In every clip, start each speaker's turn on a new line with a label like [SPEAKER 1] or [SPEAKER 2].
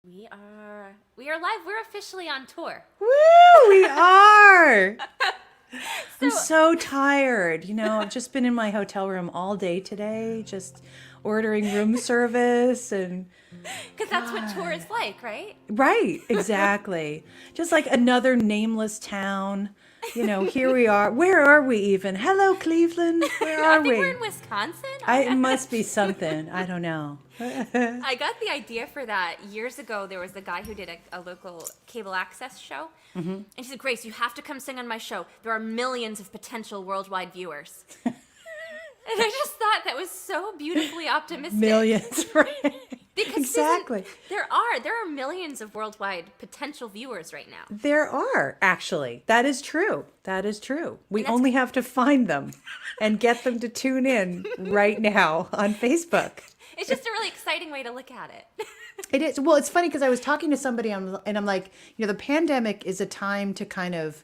[SPEAKER 1] We are live. We're officially on tour.
[SPEAKER 2] Woo, we are. I'm so tired. I've just been in my hotel room all day today, just ordering room service and
[SPEAKER 1] because that's what tour is like, right?
[SPEAKER 2] Right, exactly. Just like another nameless town. Here we are. Where are we even? Hello, Cleveland. Where are
[SPEAKER 1] I think
[SPEAKER 2] we?
[SPEAKER 1] we're in Wisconsin.
[SPEAKER 2] It must be something. I don't know.
[SPEAKER 1] I got the idea for that years ago. There was a guy who did a local cable access show. Mm-hmm. And he said, Grace, you have to come sing on my show. There are millions of potential worldwide viewers. And I just thought that was so beautifully optimistic.
[SPEAKER 2] Millions, right?
[SPEAKER 1] Because
[SPEAKER 2] exactly.
[SPEAKER 1] Susan, there are millions of worldwide potential viewers right now.
[SPEAKER 2] There are, actually. That is true. That is true. We only have to find them and get them to tune in right now on Facebook.
[SPEAKER 1] It's just a really exciting way to look at it.
[SPEAKER 2] It is. Well, it's funny because I was talking to somebody and I'm like, the pandemic is a time to kind of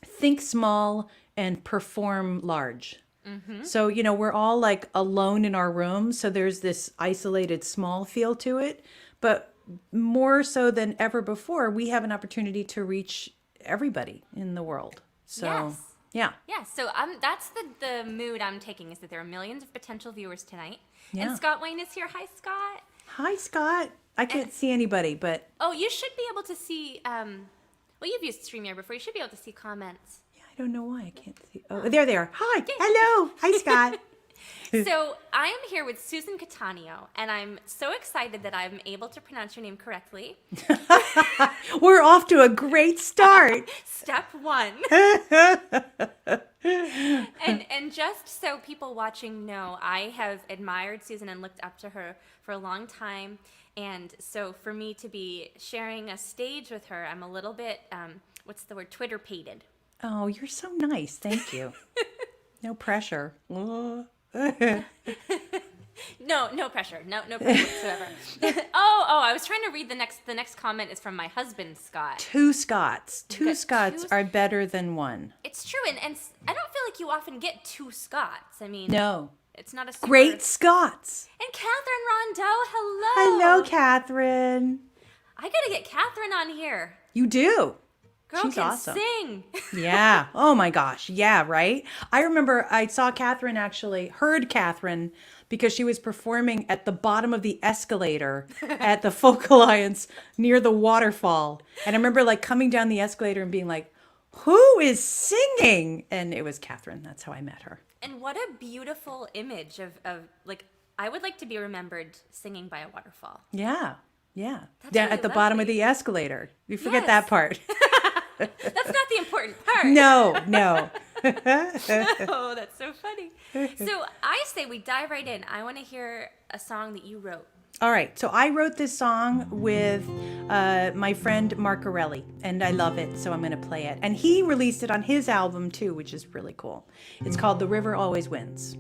[SPEAKER 2] think small and perform large. Mm-hmm. So, we're all like alone in our rooms. So there's this isolated small feel to it. But more so than ever before, we have an opportunity to reach everybody in the world. So,
[SPEAKER 1] yes.
[SPEAKER 2] Yeah.
[SPEAKER 1] Yeah. So that's the mood I'm taking, is that there are millions of potential viewers tonight. Yeah. And Scott Wayne is here. Hi, Scott.
[SPEAKER 2] Hi, Scott. I can't see anybody, but...
[SPEAKER 1] Oh, you should be able to see... well, you've used StreamYard before. You should be able to see comments.
[SPEAKER 2] I don't know why I can't see. Oh, there they are. Hi. Hello. Hi, Scott.
[SPEAKER 1] So I am here with Susan Cattaneo, and I'm so excited that I'm able to pronounce your name correctly.
[SPEAKER 2] We're off to a great start.
[SPEAKER 1] Step one. and just so people watching know, I have admired Susan and looked up to her for a long time. And so for me to be sharing a stage with her, I'm a little bit, Twitter-pated.
[SPEAKER 2] Oh, you're so nice. Thank you. No pressure.
[SPEAKER 1] No pressure. No pressure whatsoever. I was trying to read the next comment is from my husband, Scott.
[SPEAKER 2] Two Scotts. Two Scotts are better than one.
[SPEAKER 1] It's true, and I don't feel like you often get two Scotts. I mean,
[SPEAKER 2] no.
[SPEAKER 1] It's not a super...
[SPEAKER 2] Great Scots.
[SPEAKER 1] And Catherine Rondeau, hello.
[SPEAKER 2] Hello, Catherine.
[SPEAKER 1] I gotta get Catherine on here.
[SPEAKER 2] You do.
[SPEAKER 1] Girl
[SPEAKER 2] She's
[SPEAKER 1] can
[SPEAKER 2] awesome.
[SPEAKER 1] Sing.
[SPEAKER 2] Yeah. Oh my gosh. Yeah, right? I remember I saw Catherine heard Catherine because she was performing at the bottom of the escalator at the Folk Alliance near the waterfall. And I remember coming down the escalator and being like, who is singing? And it was Catherine. That's how I met her.
[SPEAKER 1] And what a beautiful image of I would like to be remembered singing by a waterfall.
[SPEAKER 2] Yeah. Yeah.
[SPEAKER 1] Down really
[SPEAKER 2] at the bottom of the escalator. You forget that part.
[SPEAKER 1] That's not the important part.
[SPEAKER 2] No.
[SPEAKER 1] Oh, that's so funny. So I say we dive right in. I want to hear a song that you wrote.
[SPEAKER 2] All right. So I wrote this song with my friend Mark Corelli, and I love it. So I'm going to play it. And he released it on his album too, which is really cool. It's called The River Always Wins.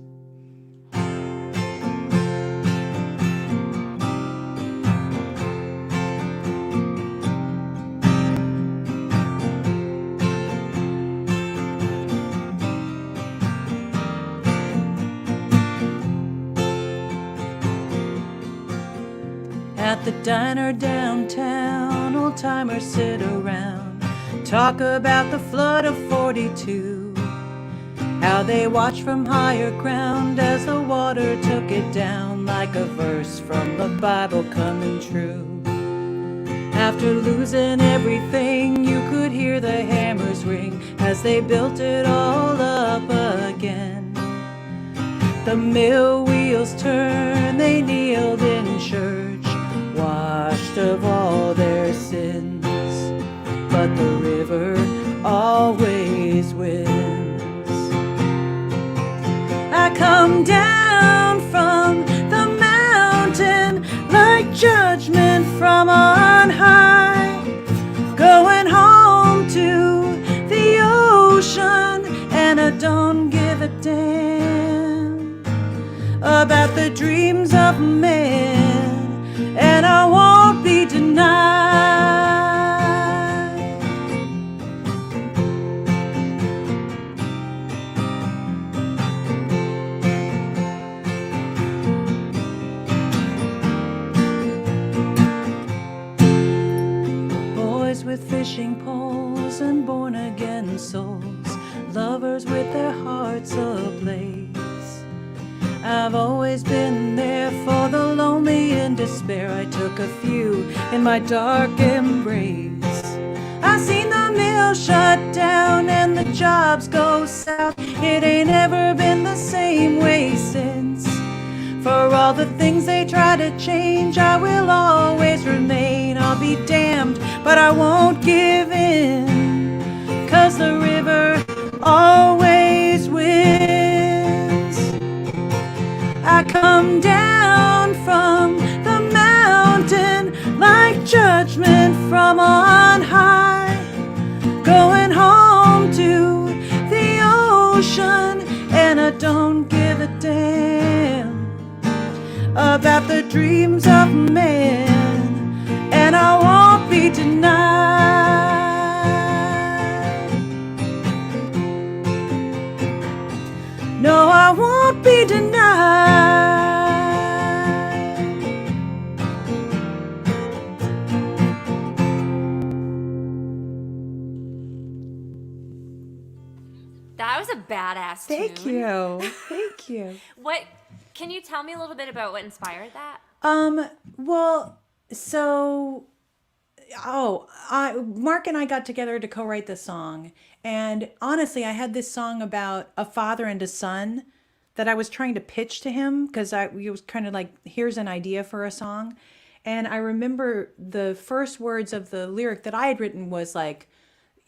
[SPEAKER 2] At the diner downtown, old timers sit around, talk about the flood of 42, how they watched from higher ground as the water took it down, like a verse from the Bible coming true. After losing everything, you could hear the hammers ring as they built it all up again. The mill wheels turned, they kneeled in church, washed of all their sins, but the river always wins. I come down from the mountain like judgment from on high, going home to the ocean, and I don't give a damn about the dreams of men, and I won't be denied. wishing poles and born-again souls, lovers with their hearts ablaze. I've always been there for the lonely in despair. I took a few in my dark embrace. I've seen the mill shut down and the jobs go south. It ain't ever been the same way since. For all the things they try to change, I will always remain. I'll be damned, but I won't give in, 'cause the river always wins. I come down from the mountain like judgment from on high, going home to the ocean, and I don't give a damn about the dreams of men, and I won't be denied. No, I won't be denied.
[SPEAKER 1] That was a badass tune.
[SPEAKER 2] Thank you. Thank you.
[SPEAKER 1] What? Can you tell me a little bit about what inspired that?
[SPEAKER 2] Well, so, Mark and I got together to co-write the song, and honestly, I had this song about a father and a son that I was trying to pitch to him, because it was kind of like, here's an idea for a song. And I remember the first words of the lyric that I had written was like,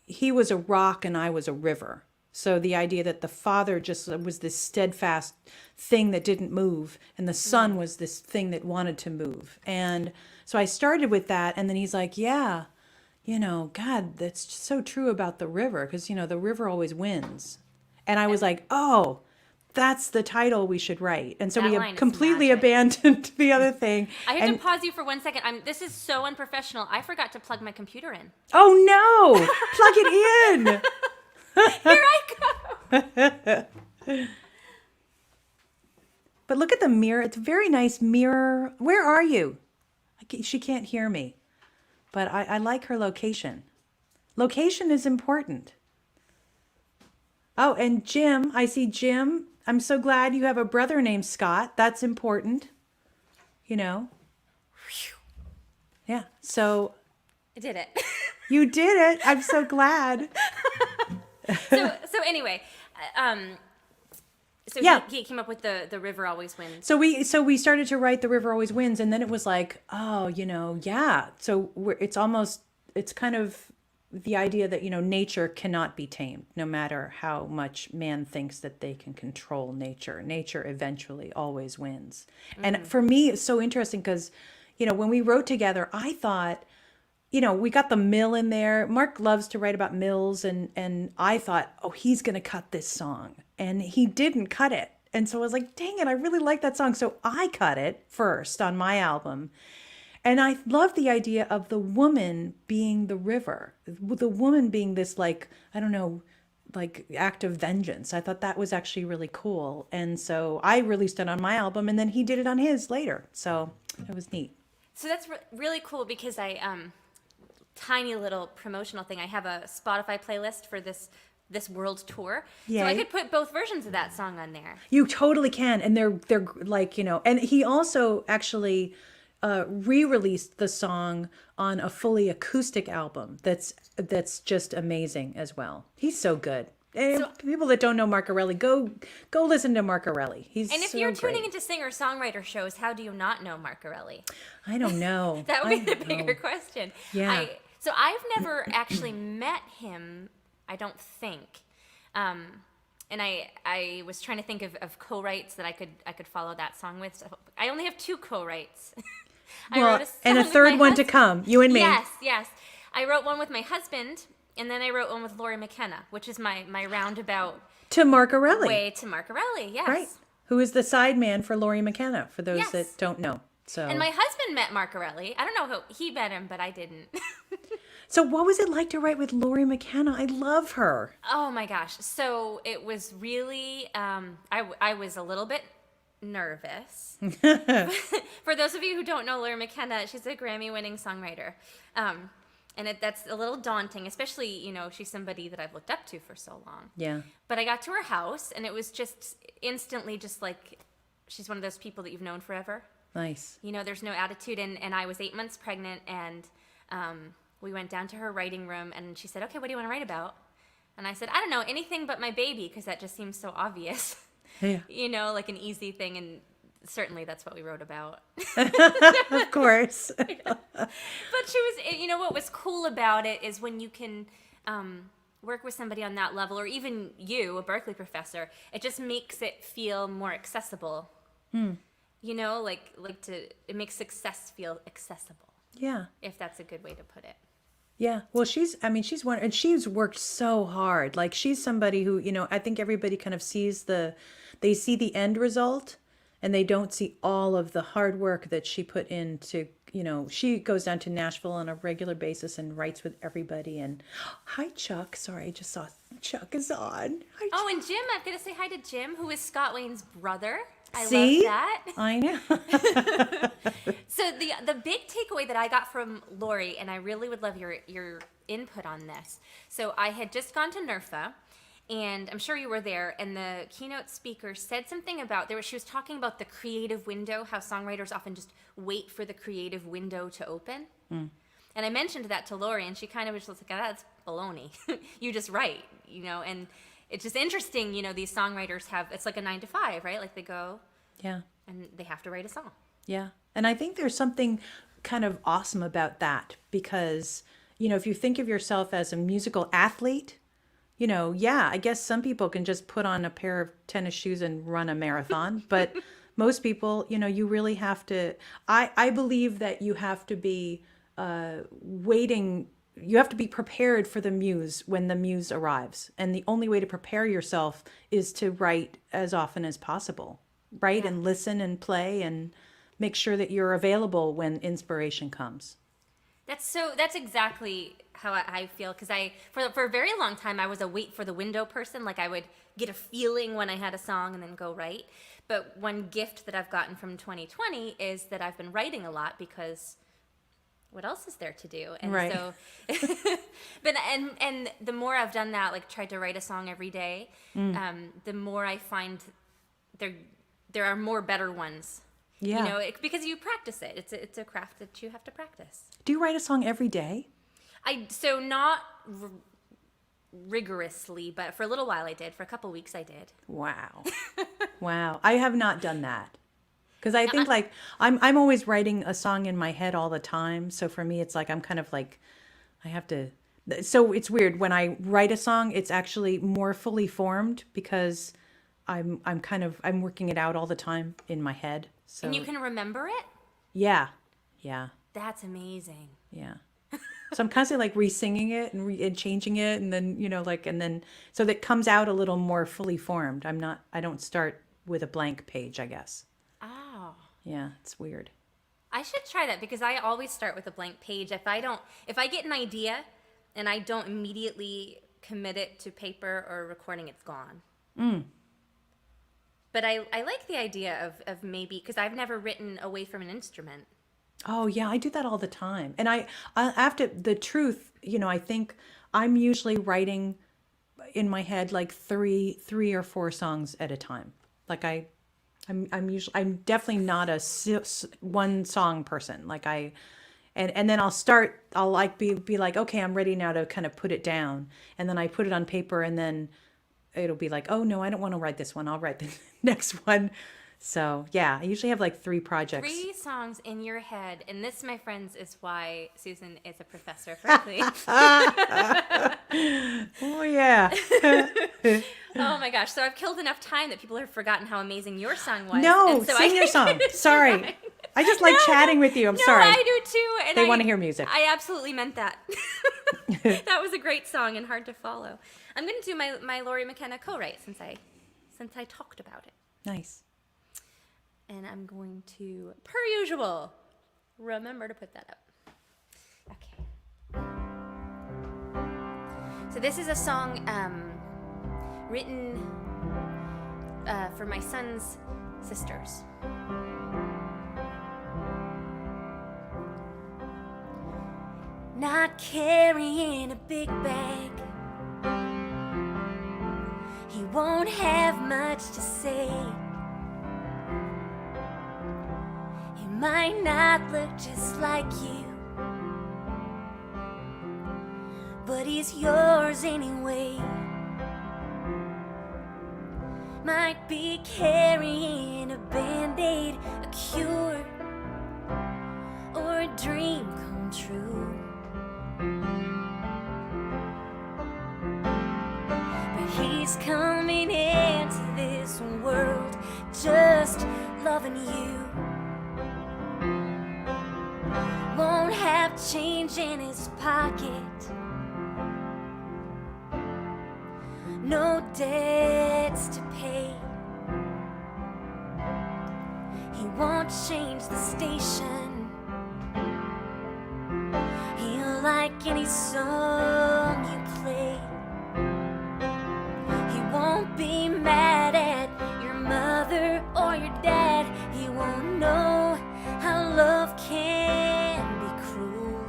[SPEAKER 2] he was a rock and I was a river. So the idea that the father just was this steadfast thing that didn't move, and the son was this thing that wanted to move. And so I started with that, and then he's like, yeah, God, that's so true about the river, because, the river always wins. And I was like, oh, that's the title we should write. And so
[SPEAKER 1] That
[SPEAKER 2] we
[SPEAKER 1] line
[SPEAKER 2] have
[SPEAKER 1] is
[SPEAKER 2] completely
[SPEAKER 1] magic.
[SPEAKER 2] abandoned the other thing.
[SPEAKER 1] I have
[SPEAKER 2] And-
[SPEAKER 1] to pause you for 1 second. This is so unprofessional. I forgot to plug my computer in.
[SPEAKER 2] Oh, no, plug it in.
[SPEAKER 1] Here I go.
[SPEAKER 2] But look at the mirror. It's a very nice mirror. Where are you? She can't hear me, but I like her location. Location is important. Oh, and Jim, I see Jim. I'm so glad you have a brother named Scott. That's important. Yeah. So
[SPEAKER 1] I did it.
[SPEAKER 2] you did it. I'm so glad.
[SPEAKER 1] So anyway, so
[SPEAKER 2] Yeah.
[SPEAKER 1] he came up with the river always wins.
[SPEAKER 2] So we started to write The River Always Wins, and then it was like, oh, yeah. So it's kind of the idea that, nature cannot be tamed, no matter how much man thinks that they can control nature. Nature eventually always wins. And for me, it's so interesting because, when we wrote together, I thought, we got the mill in there. Mark loves to write about mills, and I thought, oh, he's going to cut this song. And he didn't cut it. And so I was like, dang it, I really like that song. So I cut it first on my album. And I love the idea of the woman being the river, the woman being this, like, I don't know, like act of vengeance. I thought that was actually really cool. And so I released it on my album, and then he did it on his later. So it was neat.
[SPEAKER 1] So that's really cool because tiny little promotional thing. I have a Spotify playlist for this world tour. So I
[SPEAKER 2] Yay.
[SPEAKER 1] could put both versions of that song on there.
[SPEAKER 2] You totally can. And they're like, and he also actually re-released the song on a fully acoustic album that's just amazing as well. He's so good. And people that don't know Marcarelli, go listen to Marcarelli. He's
[SPEAKER 1] And if
[SPEAKER 2] so
[SPEAKER 1] you're tuning
[SPEAKER 2] great.
[SPEAKER 1] into singer-songwriter shows, how do you not know Marcarelli?
[SPEAKER 2] I don't know.
[SPEAKER 1] That would be
[SPEAKER 2] I
[SPEAKER 1] the
[SPEAKER 2] don't
[SPEAKER 1] bigger
[SPEAKER 2] know.
[SPEAKER 1] question.
[SPEAKER 2] Yeah.
[SPEAKER 1] So I've never actually met him, I don't think. And I was trying to think of co-writes that I could follow that song with. So I only have 2 co-writes.
[SPEAKER 2] Well, and a third one to come. You and me.
[SPEAKER 1] Yes. I wrote one with my husband, and then I wrote one with Lori McKenna, which is my roundabout
[SPEAKER 2] To Marcarelli.
[SPEAKER 1] way to Marcarelli. Yes.
[SPEAKER 2] Right. Who is the sideman for Lori McKenna, for those
[SPEAKER 1] Yes.
[SPEAKER 2] that don't know. So
[SPEAKER 1] And my husband met Marcarelli. I don't know how he met him, but I didn't.
[SPEAKER 2] So what was it like to write with Lori McKenna? I love her.
[SPEAKER 1] Oh my gosh. So it was really, I was a little bit nervous. For those of you who don't know Lori McKenna, she's a Grammy-winning songwriter. that's a little daunting, especially, she's somebody that I've looked up to for so long.
[SPEAKER 2] Yeah.
[SPEAKER 1] But I got to her house, and it was just instantly just like, she's one of those people that you've known forever.
[SPEAKER 2] Nice.
[SPEAKER 1] There's no attitude, and I was 8 months pregnant, and we went down to her writing room, and she said, okay, what do you want to write about? And I said, I don't know, anything but my baby, because that just seems so obvious.
[SPEAKER 2] Yeah.
[SPEAKER 1] Like an easy thing, and certainly that's what we wrote about.
[SPEAKER 2] Of course.
[SPEAKER 1] But she was, what was cool about it is when you can work with somebody on that level, or even you, a Berkeley professor, it just makes it feel more accessible. It makes success feel accessible.
[SPEAKER 2] Yeah.
[SPEAKER 1] If that's a good way to put it.
[SPEAKER 2] Yeah. Well, she's one, and she's worked so hard. Like, she's somebody who, I think everybody kind of sees they see the end result, and they don't see all of the hard work that she put into, she goes down to Nashville on a regular basis and writes with everybody. And hi, Chuck. Sorry, I just saw Chuck is on. Hi,
[SPEAKER 1] oh, and Jim, I've got to say hi to Jim, who is Scott Wayne's brother. I
[SPEAKER 2] See?
[SPEAKER 1] love that.
[SPEAKER 2] I know.
[SPEAKER 1] So the big takeaway that I got from Lori, and I really would love your input on this. So I had just gone to NERFA, and I'm sure you were there, and the keynote speaker said something about, she was talking about the creative window, how songwriters often just wait for the creative window to open. And I mentioned that to Lori, and she kind of was just like, oh, that's baloney. You just write, and it's just interesting, these songwriters it's like a 9 to 5, right? Like they go,
[SPEAKER 2] Yeah.
[SPEAKER 1] and they have to write a song.
[SPEAKER 2] Yeah. And I think there's something kind of awesome about that, because, if you think of yourself as a musical athlete, I guess some people can just put on a pair of tennis shoes and run a marathon, but most people, you really have to, I believe that you have to be waiting. You have to be prepared for the muse when the muse arrives. And the only way to prepare yourself is to write as often as possible. Write and listen and play and make sure that you're available when inspiration comes.
[SPEAKER 1] That's exactly how I feel, because for a very long time I was a wait for the window person. Like I would get a feeling when I had a song and then go write. But one gift that I've gotten from 2020 is that I've been writing a lot, because what else is there to do? And
[SPEAKER 2] right.
[SPEAKER 1] So, but and the more I've done that, like tried to write a song every day, the more I find there are more better ones.
[SPEAKER 2] Yeah.
[SPEAKER 1] Because you practice it. It's a craft that you have to practice.
[SPEAKER 2] Do you write a song every day?
[SPEAKER 1] So not rigorously, but for a little while I did. For a couple weeks I did.
[SPEAKER 2] Wow. Wow. I have not done that. Because I think like I'm always writing a song in my head all the time. So for me, it's like I'm kind of like I have to. So it's weird when I write a song. It's actually more fully formed because I'm working it out all the time in my head. So
[SPEAKER 1] and you can remember it?
[SPEAKER 2] Yeah. Yeah. That's
[SPEAKER 1] amazing.
[SPEAKER 2] Yeah. So I'm constantly like re-singing it and changing it, and then so that comes out a little more fully formed. I don't start with a blank page, I guess.
[SPEAKER 1] Oh.
[SPEAKER 2] Yeah, it's weird.
[SPEAKER 1] I should try that, because I always start with a blank page. If I get an idea and I don't immediately commit it to paper or recording, it's gone. But I like the idea of maybe, because I've never written away from an instrument.
[SPEAKER 2] Oh yeah, I do that all the time. And I after the truth, I think I'm usually writing in my head like three or four songs at a time. Like I'm definitely not a one song person. Like and then I'll like be like, okay, I'm ready now to kind of put it down. And then I put it on paper, and then it'll be like, oh no, I don't want to write this one. I'll write the next one. So yeah, I usually have like 3 projects.
[SPEAKER 1] 3 songs in your head. And this, my friends, is why Susan is a professor at Berkeley.
[SPEAKER 2] Oh yeah.
[SPEAKER 1] Oh my gosh. So I've killed enough time that people have forgotten how amazing your song was.
[SPEAKER 2] No,
[SPEAKER 1] and so
[SPEAKER 2] sing your song. Sorry. I just like chatting with you. I'm sorry.
[SPEAKER 1] I do too. And
[SPEAKER 2] they want to hear music.
[SPEAKER 1] I absolutely meant that. That was a great song and hard to follow. I'm going to do my Lori McKenna co-write since I talked about it.
[SPEAKER 2] Nice.
[SPEAKER 1] And I'm going to, per usual, remember to put that up. Okay. So this is a song written for my son's sisters. not carrying a big bag. He won't have much to say. He might not look just like you, but he's yours anyway. Might be carrying a band-aid, a cure, or a dream come true. But he's coming into this world just loving you. Won't have change in his pocket, no debts to pay. He won't change the station. He'll like any song you play. He won't be mad at your mother or your dad. He won't know how love can be cruel.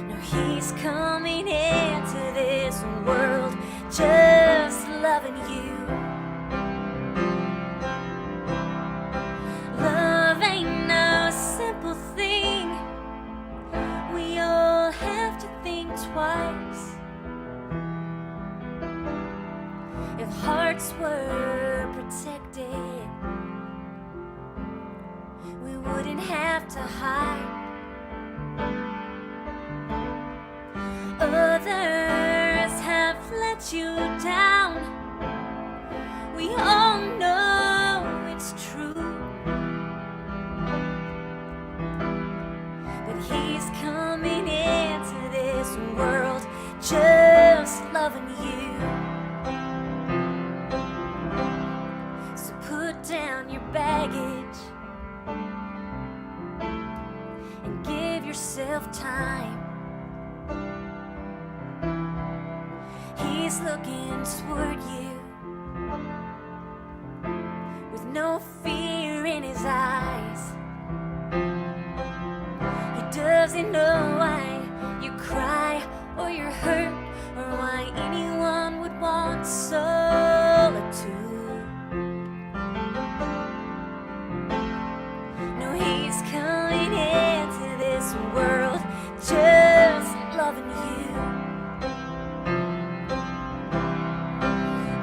[SPEAKER 1] No, he's coming into this world just loving you. Love ain't no simple thing. We all have to think twice. If hearts were protected, we wouldn't have to hide. Others have let you down. We all know it's true. But he's coming into this world just loving you. So put down your baggage and give yourself time. He's looking toward you with no fear in his eyes. He doesn't know why you cry or you're hurt, or why anyone would want solitude. No, he's coming into this world just loving you.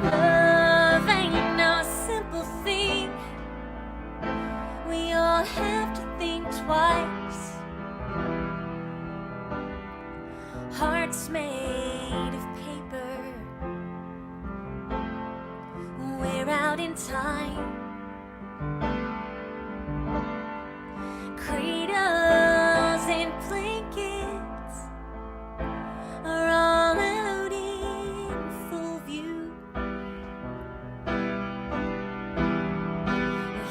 [SPEAKER 1] Love ain't no simple thing. We all have to think twice. Hearts made of paper wear out in time. Cradles and blankets are all out in full view.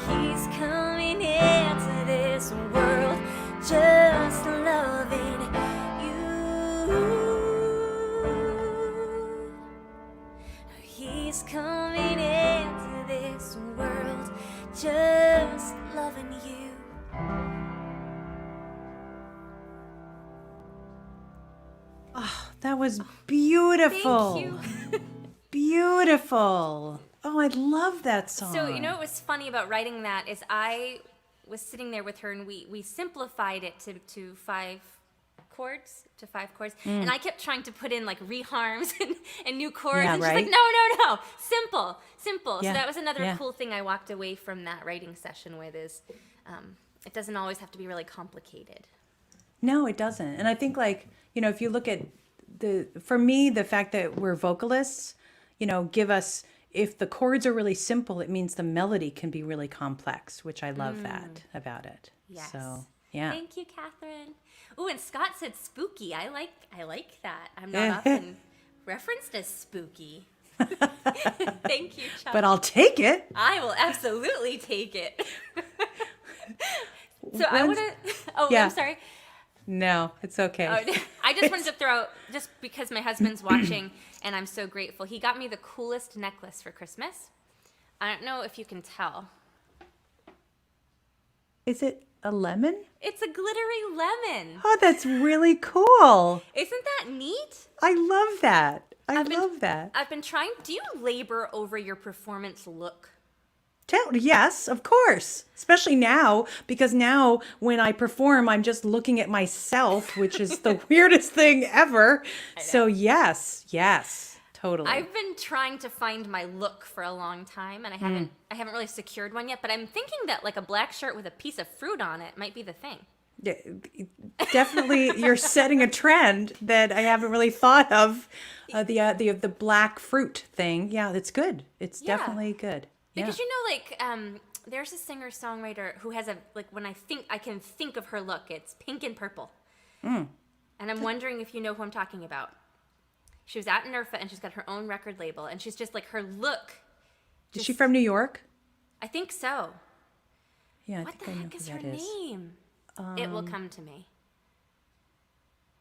[SPEAKER 1] He's coming into this world just loving you. He's coming into this world just loving you.
[SPEAKER 2] That was beautiful.
[SPEAKER 1] Thank you.
[SPEAKER 2] Beautiful. Oh, I love that song.
[SPEAKER 1] So, you know what was funny about writing that is I was sitting there with her and we simplified it to 5 chords, and I kept trying to put in like reharms and new chords,
[SPEAKER 2] Yeah,
[SPEAKER 1] and
[SPEAKER 2] right.
[SPEAKER 1] she's like, no, simple.
[SPEAKER 2] Yeah,
[SPEAKER 1] So that was another
[SPEAKER 2] yeah.
[SPEAKER 1] cool thing I walked away from that writing session with is it doesn't always have to be really complicated.
[SPEAKER 2] No, it doesn't. And I think, like, you know, if you look at for me, the fact that we're vocalists, you know, give us, if the chords are really simple, it means the melody can be really complex, which I love that about it.
[SPEAKER 1] Yes.
[SPEAKER 2] So, yeah.
[SPEAKER 1] Thank you, Catherine. Ooh, and Scott said spooky. I like that. I'm not often referenced as spooky. Thank you, Chuck.
[SPEAKER 2] But I'll take it.
[SPEAKER 1] I will absolutely take it. So I want to. Oh,
[SPEAKER 2] Yeah.
[SPEAKER 1] I'm sorry.
[SPEAKER 2] No, it's okay.
[SPEAKER 1] I just wanted to throw out, just because my husband's watching, and I'm so grateful. He got me the coolest necklace for Christmas. I don't know if you can tell.
[SPEAKER 2] Is it? a lemon?
[SPEAKER 1] It's a glittery lemon.
[SPEAKER 2] Oh, that's really cool.
[SPEAKER 1] Isn't that neat?
[SPEAKER 2] I love that. I love that.
[SPEAKER 1] I've been trying. Do you labor over your performance look?
[SPEAKER 2] Yes, of course. Especially now, because now when I perform, I'm just looking at myself, which is the weirdest thing ever. So yes, totally.
[SPEAKER 1] I've been trying to find my look for a long time, and I haven't really secured one yet. But I'm thinking that like a black shirt with a piece of fruit on it might be the thing.
[SPEAKER 2] Yeah, definitely, you're setting a trend that I haven't really thought of. The black fruit thing. Yeah, that's good. It's definitely good.
[SPEAKER 1] Because you know, like, there's a singer-songwriter who has when I can think of her look, it's pink and purple. And I'm wondering if you know who I'm talking about. She was at NERFA, and she's got her own record label, and she's just like, her look.
[SPEAKER 2] Is she from New York?
[SPEAKER 1] I think so.
[SPEAKER 2] Yeah.
[SPEAKER 1] What the heck is her name? It will come to me.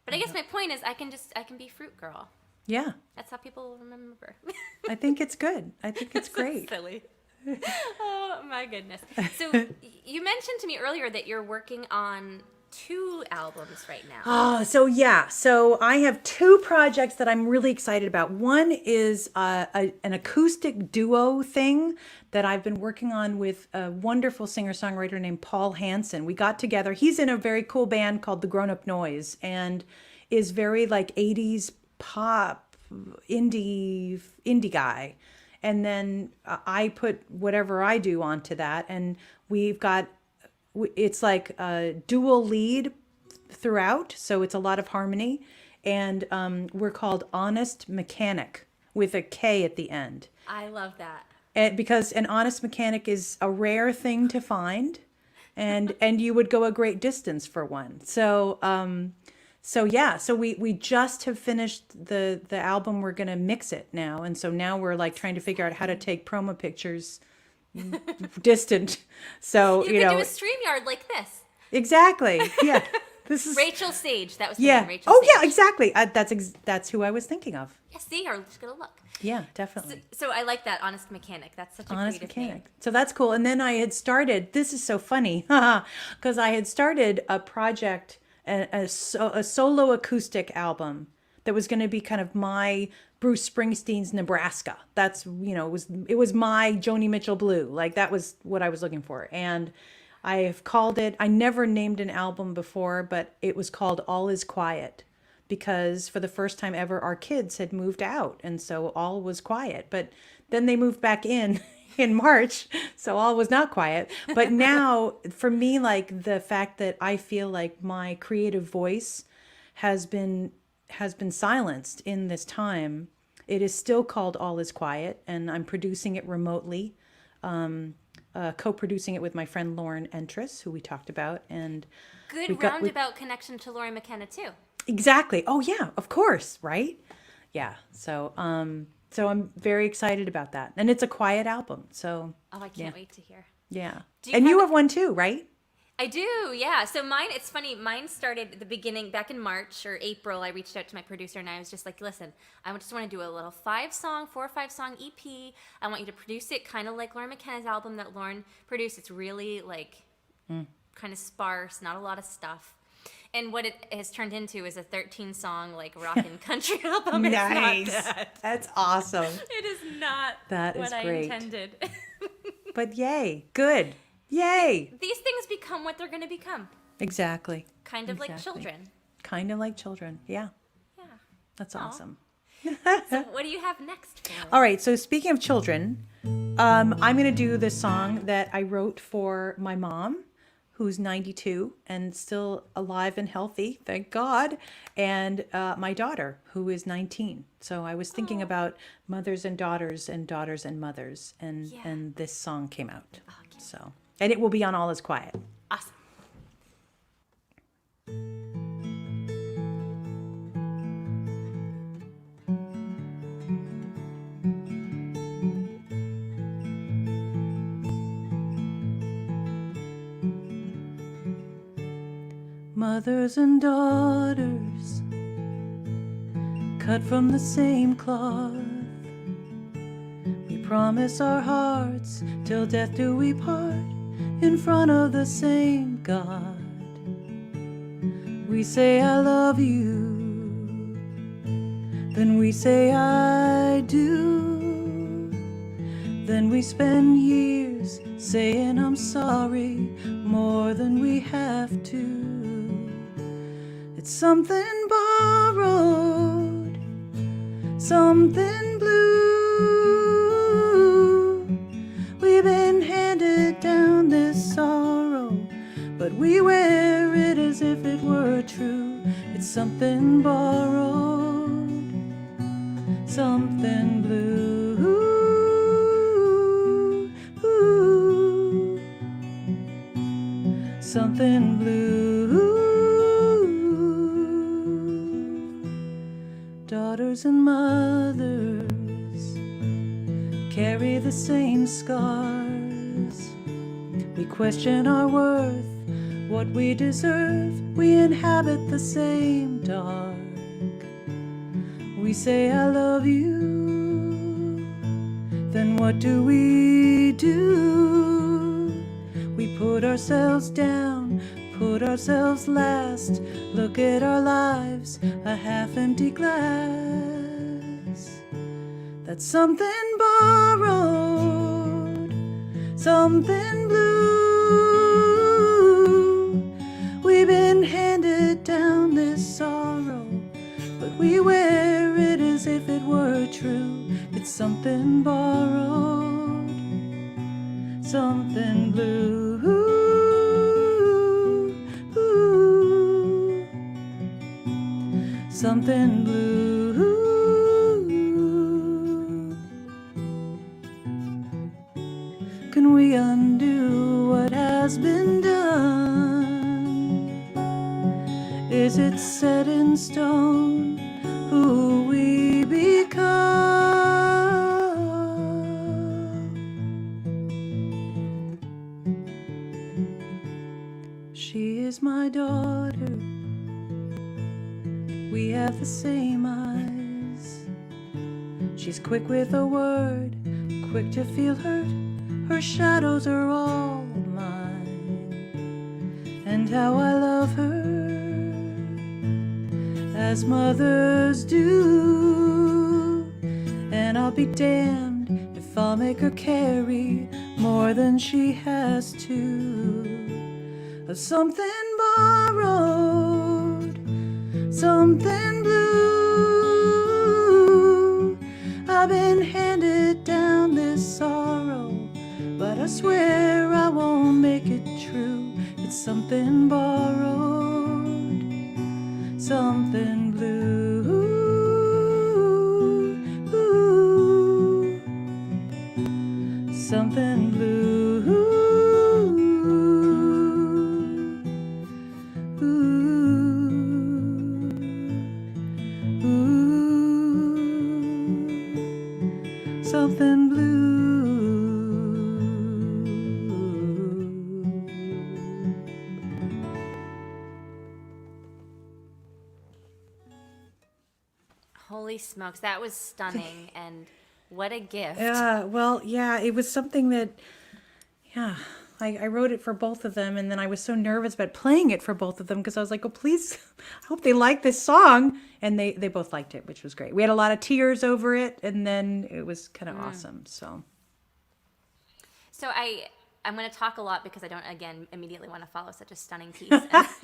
[SPEAKER 1] But I guess my point is, I can be Fruit Girl.
[SPEAKER 2] Yeah.
[SPEAKER 1] That's how people will remember.
[SPEAKER 2] I think it's good. I think it's great.
[SPEAKER 1] So silly. Oh my goodness. So you mentioned to me earlier that you're working on 2 albums right now.
[SPEAKER 2] Oh, so yeah. So I have 2 projects that I'm really excited about. One is an acoustic duo thing that I've been working on with a wonderful singer-songwriter named Paul Hansen. We got together. He's in a very cool band called The Grown Up Noise and is very like 80s pop indie guy. And then I put whatever I do onto that, and it's like a dual lead throughout, so it's a lot of harmony, and we're called Honest Mechanic with a K at the end.
[SPEAKER 1] I love that.
[SPEAKER 2] Because an honest mechanic is a rare thing to find, and you would go a great distance for one. So we just have finished the album. We're gonna mix it now, and so now we're like trying to figure out how to take promo pictures distant. So
[SPEAKER 1] you could do a StreamYard like this.
[SPEAKER 2] Exactly. Yeah. This is
[SPEAKER 1] Rachel Sage. That was her
[SPEAKER 2] yeah.
[SPEAKER 1] name, Rachel
[SPEAKER 2] Oh
[SPEAKER 1] Sage.
[SPEAKER 2] yeah, exactly. That's who I was thinking of.
[SPEAKER 1] Yeah, see, or just gonna look.
[SPEAKER 2] Yeah, definitely.
[SPEAKER 1] So I like that, Honest Mechanic. That's such a
[SPEAKER 2] Honest
[SPEAKER 1] creative
[SPEAKER 2] Mechanic.
[SPEAKER 1] name.
[SPEAKER 2] So that's cool. And then I had started. This is so funny, because I had started a project, a solo acoustic album that was going to be kind of my Bruce Springsteen's Nebraska. That's it was my Joni Mitchell Blue. Like that was what I was looking for. And I have called it. I never named an album before, but it was called All Is Quiet. Because for the first time ever, our kids had moved out, and so all was quiet. But then they moved back in March, so all was not quiet. But now, for me, like the fact that I feel like my creative voice has been silenced in this time, it is still called All Is Quiet, and I'm producing it remotely, co-producing it with my friend Lauren Entris, who we talked about, and
[SPEAKER 1] good roundabout connection to Laurie McKenna too.
[SPEAKER 2] Exactly. Oh yeah, of course, right? Yeah. So I'm very excited about that. And it's a quiet album. So
[SPEAKER 1] I can't wait to hear.
[SPEAKER 2] Yeah. And you have one too, right?
[SPEAKER 1] I do, yeah. So mine, it's funny, mine started at the beginning, back in March or April. I reached out to my producer and I was just like, listen, I just want to do a little 4 or 5 song EP. I want you to produce it kind of like Lauren McKenna's album that Lauren produced. It's really like kind of sparse, not a lot of stuff. And what it has turned into is a 13-song like rock and country album.
[SPEAKER 2] Nice.
[SPEAKER 1] It's not that.
[SPEAKER 2] That's awesome.
[SPEAKER 1] It is not
[SPEAKER 2] that
[SPEAKER 1] what
[SPEAKER 2] is
[SPEAKER 1] I
[SPEAKER 2] great.
[SPEAKER 1] intended.
[SPEAKER 2] But yay. Good. Yay.
[SPEAKER 1] These things become what they're going to become.
[SPEAKER 2] Exactly.
[SPEAKER 1] Kind of like children.
[SPEAKER 2] Kind of like children. Yeah.
[SPEAKER 1] Yeah.
[SPEAKER 2] That's awesome.
[SPEAKER 1] So what do you have next for us?
[SPEAKER 2] All right. So speaking of children, I'm going to do the song that I wrote for my mom, who's 92 and still alive and healthy, thank God, and my daughter, who is 19. So I was thinking about mothers and daughters and daughters and mothers, and this song came out.
[SPEAKER 1] Okay.
[SPEAKER 2] So, and it will be on All Is Quiet.
[SPEAKER 1] Awesome.
[SPEAKER 2] Mothers and daughters, cut from the same cloth, we promise our hearts till death do we part, in front of the same God. We say I love you, then we say I do. Then we spend years saying I'm sorry more than we have to. It's something borrowed, something blue. We've been handed down this sorrow, but we wear it as if it were true. It's something borrowed, something blue. Something blue. Daughters and mothers carry the same scars. We question our worth, what we deserve. We inhabit the same dark. We say I love you, then what do? We put ourselves down, put ourselves last. Look at our lives, a half-empty glass. That's something borrowed, something blue. We've been handed down this sorrow, but we wear it as if it were true. It's something borrowed, something blue. Something blue. Can we undo what has been done? Is it set in stone who we become? She is my daughter. We have the same eyes. She's quick with a word, quick to feel hurt. Her shadows are all mine. And how I love her, as mothers do. And I'll be damned if I'll make her carry more than she has to. Of something borrowed, something blue. I've been handed down this sorrow, but I swear I won't make it true. It's something borrowed, something blue. Something blue. Something blue.
[SPEAKER 1] Holy smokes, that was stunning, and what a gift.
[SPEAKER 2] Well, yeah, it was something that, yeah, I wrote it for both of them, and then I was so nervous about playing it for both of them because I was like, oh, please, I hope they like this song. And they both liked it, which was great. We had a lot of tears over it, and then it was kind of awesome. So
[SPEAKER 1] I'm going to talk a lot because I don't, again, immediately want to follow such a stunning piece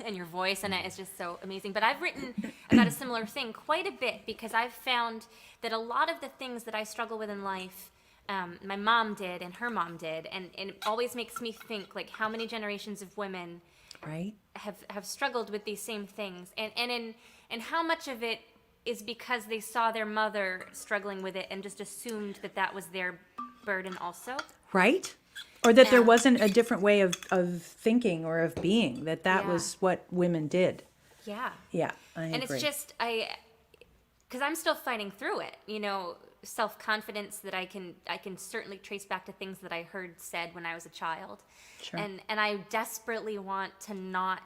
[SPEAKER 1] and your voice, and it is just so amazing. But I've written about a similar thing quite a bit because I've found that a lot of the things that I struggle with in life, my mom did and her mom did, and it always makes me think, like, how many generations of women
[SPEAKER 2] right
[SPEAKER 1] have struggled with these same things, and how much of it is because they saw their mother struggling with it and just assumed that that was their burden also.
[SPEAKER 2] Right? Or that there wasn't a different way of thinking or of being, that was what women did.
[SPEAKER 1] Yeah.
[SPEAKER 2] Yeah, I agree.
[SPEAKER 1] And it's just, because I'm still fighting through it, you know, self-confidence that I can certainly trace back to things that I heard said when I was a child.
[SPEAKER 2] Sure.
[SPEAKER 1] And I desperately want to not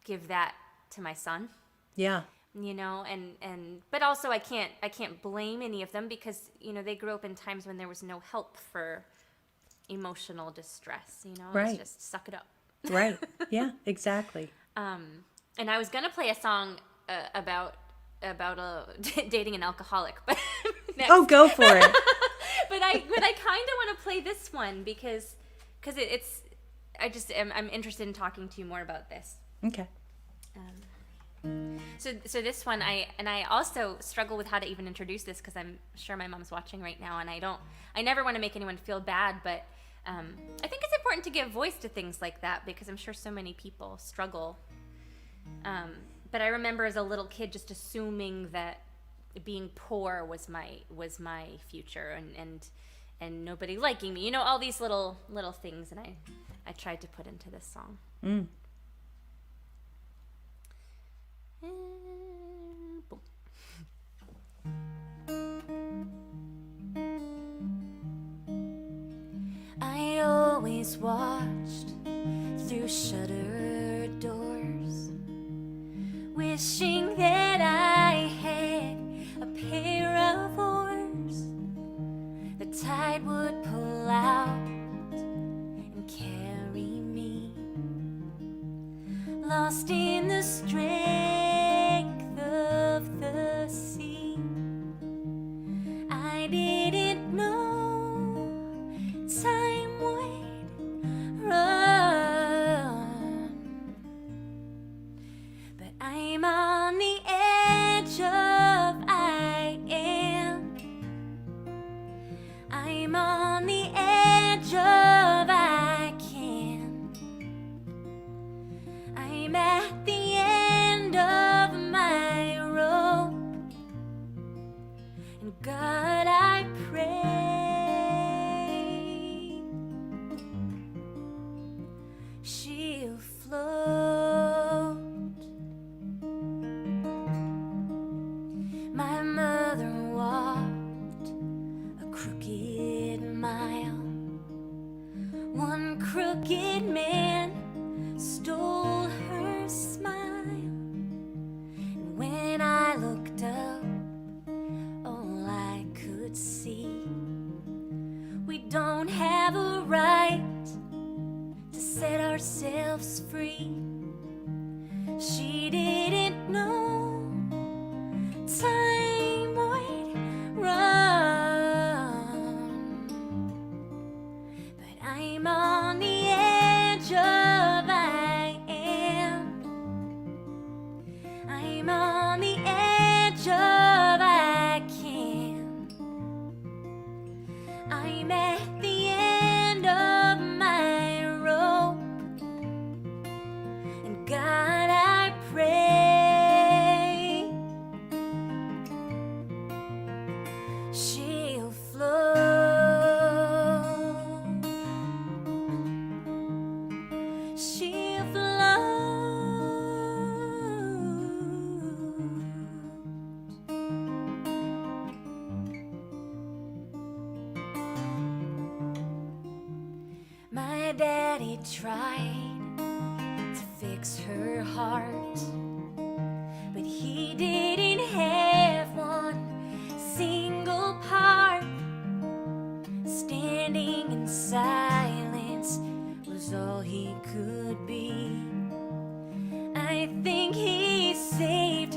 [SPEAKER 1] give that to my son.
[SPEAKER 2] Yeah.
[SPEAKER 1] You know, and but also I can't blame any of them because, you know, they grew up in times when there was no help for emotional distress, you know.
[SPEAKER 2] Right.
[SPEAKER 1] It's just suck it up.
[SPEAKER 2] Right. Yeah, exactly.
[SPEAKER 1] And I was gonna play a song about dating an alcoholic, but next.
[SPEAKER 2] Oh, go for it.
[SPEAKER 1] but I kind of want to play this one because it's I'm interested in talking to you more about this.
[SPEAKER 2] Okay.
[SPEAKER 1] So this one I also struggle with how to even introduce this because I'm sure my mom's watching right now, and I never want to make anyone feel bad, but I think it's important to give voice to things like that because I'm sure so many people struggle. But I remember as a little kid just assuming that being poor was my future and nobody liking me, all these little things, and I tried to put into this song. Boom. I always watched through shuttered doors, wishing that I had a pair of oars. The tide would pull out and carry me, lost in the strength of the sea. I didn't know time would run, but I'm on the edge of I am. I'm on the edge of I can. I'm at the end of my rope, and God, I pray she'll float. My mother walked a crooked mile. One crooked man stole her smile. And when I looked up, all I could see, we don't have a right to set ourselves free. She didn't know time would run, but I'm on the edge of I am. I'm on the edge of I can. I'm at the end of my rope, and God, I pray she'll float. She'll float. My daddy tried to fix her heart, but he didn't have one single part. Standing in silence was all he could be. I think he saved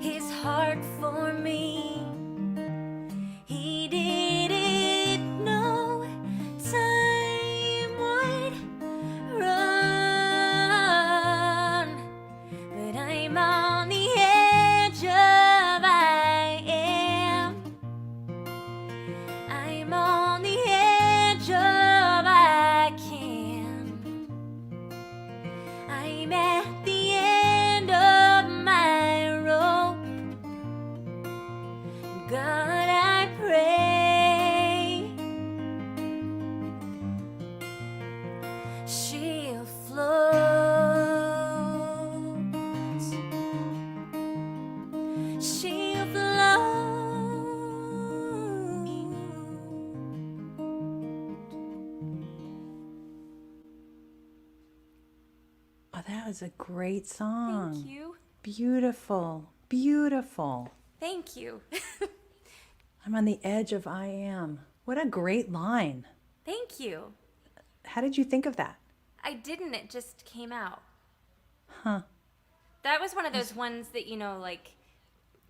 [SPEAKER 1] his heart for me. He didn't know time would run, but I'm on the edge of I am. I'm on the edge of I can. I'm at the end of my rope. God, I pray she'll float. She'll float.
[SPEAKER 2] Oh, that was a great song.
[SPEAKER 1] Thank you.
[SPEAKER 2] Beautiful. Beautiful.
[SPEAKER 1] Thank you.
[SPEAKER 2] I'm on the edge of I am. What a great line.
[SPEAKER 1] Thank you.
[SPEAKER 2] How did you think of that?
[SPEAKER 1] I didn't. It just came out.
[SPEAKER 2] Huh.
[SPEAKER 1] That was one of those ones that, like,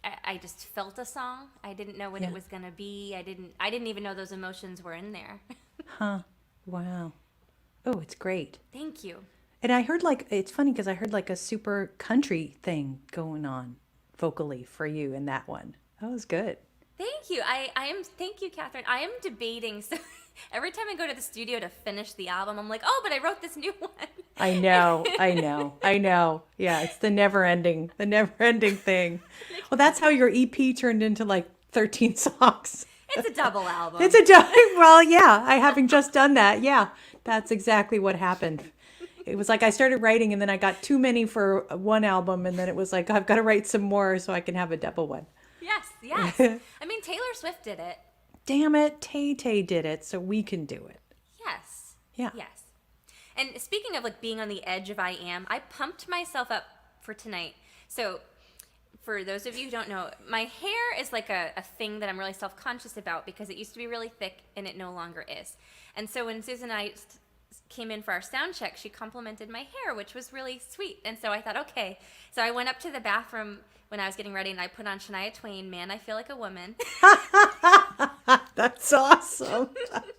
[SPEAKER 1] I just felt a song. I didn't know what it was going to be. I didn't even know those emotions were in there.
[SPEAKER 2] Huh. Wow. Oh, it's great.
[SPEAKER 1] Thank you.
[SPEAKER 2] And I heard it's funny because I heard like a super country thing going on vocally for you in that one. That was good.
[SPEAKER 1] Thank you. Thank you, Catherine. I am debating. So every time I go to the studio to finish the album, I'm like, oh, but I wrote this new one.
[SPEAKER 2] I know. Yeah, it's the never ending thing. Well, that's how your EP turned into like 13 songs.
[SPEAKER 1] It's a double album.
[SPEAKER 2] Well, yeah, having just done that. Yeah, that's exactly what happened. It was like I started writing and then I got too many for one album and then it was like, I've got to write some more so I can have a double one.
[SPEAKER 1] Yes. I mean, Taylor Swift did it.
[SPEAKER 2] Damn it, Tay did it, so we can do it.
[SPEAKER 1] Yes.
[SPEAKER 2] Yeah.
[SPEAKER 1] Yes. And speaking of like being on the edge of I pumped myself up for tonight. So for those of you who don't know, my hair is like a thing that I'm really self-conscious about because it used to be really thick and it no longer is. And so when Susan and I came in for our sound check, she complimented my hair, which was really sweet. And so I thought, okay. So I went up to the bathroom when I was getting ready and I put on Shania Twain, Man, I Feel Like a Woman.
[SPEAKER 2] That's awesome.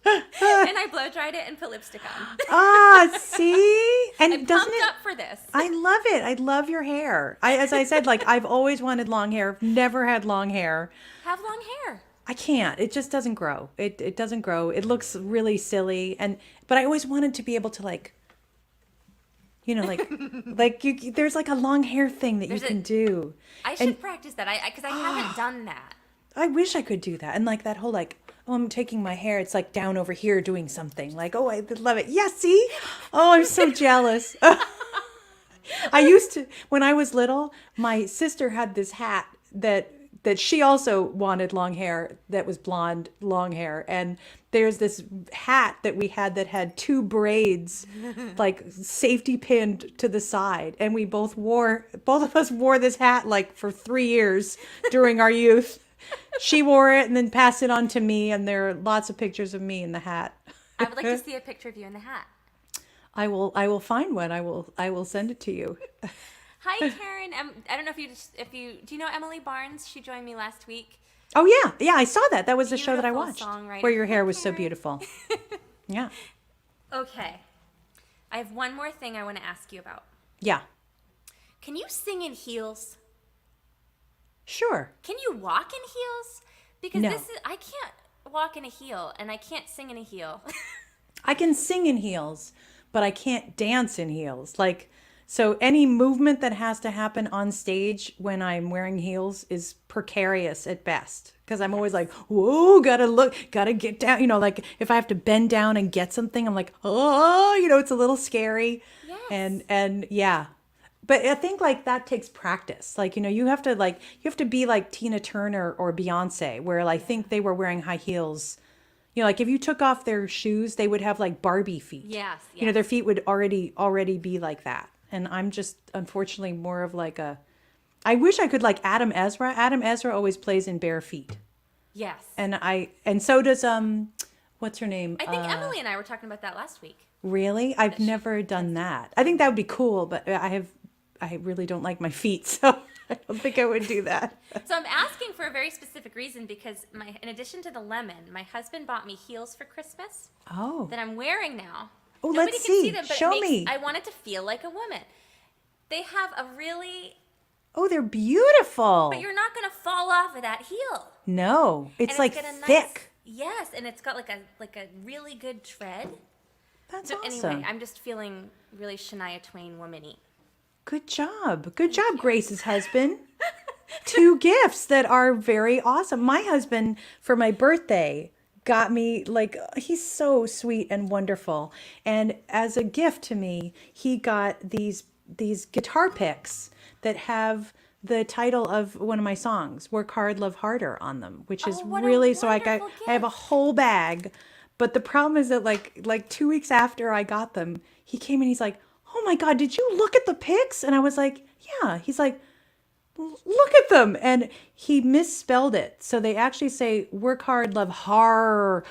[SPEAKER 1] And I blow dried it and put lipstick on.
[SPEAKER 2] See? And
[SPEAKER 1] I'm
[SPEAKER 2] doesn't
[SPEAKER 1] pumped
[SPEAKER 2] it?
[SPEAKER 1] up for this.
[SPEAKER 2] I love it. I love your hair. As I said, like I've always wanted long hair. Never had long hair.
[SPEAKER 1] Have long hair.
[SPEAKER 2] I can't. It just doesn't grow. It doesn't grow. It looks really silly. But I always wanted to be able to like there's like a long hair thing that you can do.
[SPEAKER 1] I should practice that. Because I haven't done that.
[SPEAKER 2] I wish I could do that. And like that whole like, oh, I'm taking my hair. It's like down over here doing something. Like, oh, I love it. Yeah, see? Oh, I'm so jealous. I used to, when I was little, my sister had this hat that she also wanted long hair, that was blonde, long hair. And there's this hat that we had that had two braids, like safety pinned to the side. And we both of us wore this hat like for 3 years during our youth. She wore it and then passed it on to me. And there are lots of pictures of me in the hat.
[SPEAKER 1] I would like to see a picture of you in the hat.
[SPEAKER 2] I will find one. I will send it to you.
[SPEAKER 1] Hi, Karen. I don't know if you do you know Emily Barnes? She joined me last week.
[SPEAKER 2] Oh yeah, I saw that. That was the show that I watched,
[SPEAKER 1] songwriter.
[SPEAKER 2] where your hair was
[SPEAKER 1] Karen.
[SPEAKER 2] so beautiful. Yeah.
[SPEAKER 1] Okay, I have one more thing I want to ask you about.
[SPEAKER 2] Yeah.
[SPEAKER 1] Can you sing in heels?
[SPEAKER 2] Sure.
[SPEAKER 1] Can you walk in heels? Because
[SPEAKER 2] No.
[SPEAKER 1] I can't walk in a heel and I can't sing in a heel.
[SPEAKER 2] I can sing in heels, but I can't dance in heels. So any movement that has to happen on stage when I'm wearing heels is precarious at best. Because I'm always like, whoa, gotta get down. Like if I have to bend down and get something, I'm like, oh, it's a little scary.
[SPEAKER 1] Yes.
[SPEAKER 2] And yeah. But I think like that takes practice. Like, you have to be like Tina Turner or Beyonce, where I think they were wearing high heels. Like if you took off their shoes, they would have like Barbie feet.
[SPEAKER 1] Yes.
[SPEAKER 2] Their feet would already be like that. And I'm just unfortunately more of like I wish I could like Adam Ezra. Adam Ezra always plays in bare feet.
[SPEAKER 1] Yes.
[SPEAKER 2] And so does what's her name?
[SPEAKER 1] I think Emily and I were talking about that last week.
[SPEAKER 2] Really? I've never done that. I think that would be cool, but I really don't like my feet, so I don't think I would do that.
[SPEAKER 1] So I'm asking for a very specific reason because in addition to the lemon, my husband bought me heels for Christmas.
[SPEAKER 2] Oh.
[SPEAKER 1] That I'm wearing now.
[SPEAKER 2] Oh,
[SPEAKER 1] Nobody
[SPEAKER 2] let's
[SPEAKER 1] can
[SPEAKER 2] see.
[SPEAKER 1] see them, but
[SPEAKER 2] Show me.
[SPEAKER 1] I want it to feel like a woman. They have a really...
[SPEAKER 2] Oh, they're beautiful.
[SPEAKER 1] But you're not going to fall off of that heel.
[SPEAKER 2] No, it's
[SPEAKER 1] And
[SPEAKER 2] like
[SPEAKER 1] got a nice-
[SPEAKER 2] thick.
[SPEAKER 1] Yes, and it's got like a really good tread.
[SPEAKER 2] That's
[SPEAKER 1] So
[SPEAKER 2] awesome.
[SPEAKER 1] anyway, I'm just feeling really Shania Twain woman-y.
[SPEAKER 2] Good job. Good job, Grace's husband. 2 gifts that are very awesome. My husband, for my birthday, got me, he's so sweet and wonderful. And as a gift to me, he got these guitar picks that have the title of one of my songs, Work Hard, Love Harder, on them, which is
[SPEAKER 1] what a
[SPEAKER 2] really, so I
[SPEAKER 1] wonderful
[SPEAKER 2] have a
[SPEAKER 1] gift.
[SPEAKER 2] whole bag. But the problem is that like 2 weeks after I got them, he came and he's like, oh my God, did you look at the pics? And I was like, yeah. He's like, look at them. And he misspelled it. So they actually say work hard, love harder.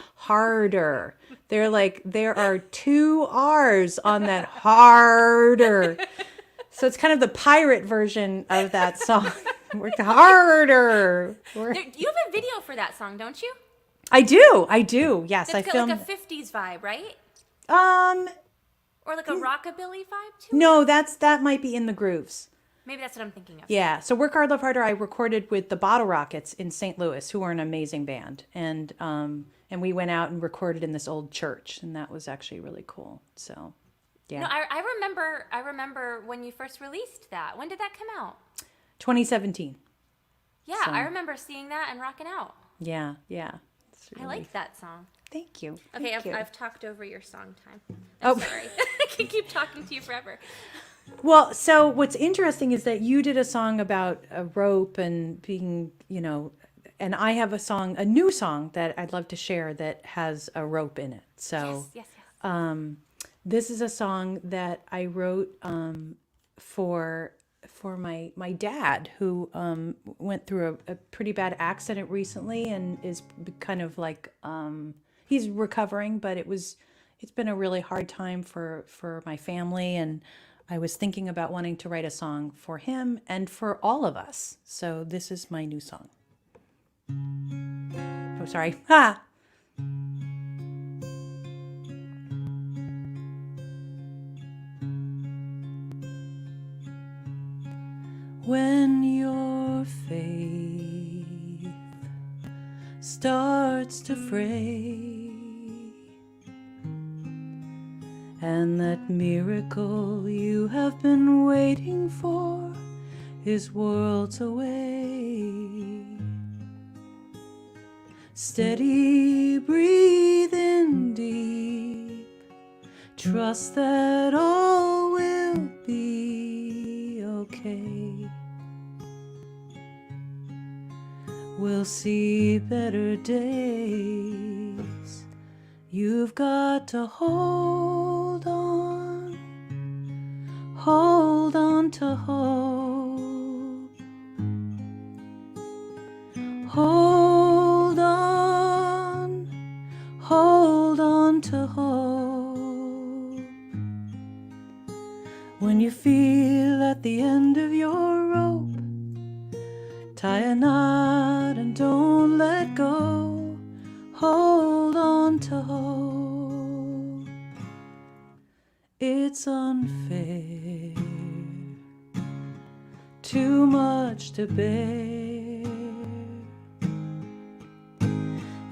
[SPEAKER 2] They're like, there are 2 R's on that harder. So it's kind of the pirate version of that song. Work harder.
[SPEAKER 1] You have a video for that song, don't you?
[SPEAKER 2] I do. Yes,
[SPEAKER 1] That's
[SPEAKER 2] I
[SPEAKER 1] got
[SPEAKER 2] filmed.
[SPEAKER 1] like a 50s vibe, right? Or like a rockabilly vibe too?
[SPEAKER 2] No, that might be In the Grooves.
[SPEAKER 1] Maybe that's what I'm thinking of.
[SPEAKER 2] Yeah. So Work Hard, Love Harder, I recorded with the Bottle Rockets in St. Louis, who are an amazing band. And we went out and recorded in this old church, and that was actually really cool. So, yeah.
[SPEAKER 1] No, I remember when you first released that. When did that come out?
[SPEAKER 2] 2017.
[SPEAKER 1] Yeah,
[SPEAKER 2] So-
[SPEAKER 1] I remember seeing that and rocking out.
[SPEAKER 2] Yeah. It's
[SPEAKER 1] I like that song.
[SPEAKER 2] Thank you.
[SPEAKER 1] Okay,
[SPEAKER 2] Thank you.
[SPEAKER 1] I've talked over your song time. I'm sorry. I can keep talking to you forever.
[SPEAKER 2] Well, so what's interesting is that you did a song about a rope and being, and I have a new song that I'd love to share that has a rope in it. So
[SPEAKER 1] Yes.
[SPEAKER 2] this is a song that I wrote for my dad, who went through a pretty bad accident recently and is kind of like he's recovering, but it's been a really hard time for my family, and I was thinking about wanting to write a song for him and for all of us. So this is my new song. Oh, sorry. Ha! When your faith starts to fray, and that miracle you have been waiting for is worlds away, steady, breathe in deep, trust that all will be okay. We'll see better days. You've got to hold on to hope. Hold on to hope. When you feel at the end of your rope, tie a knot and don't let go. Hold on to hope. It's unfair, too much to bear.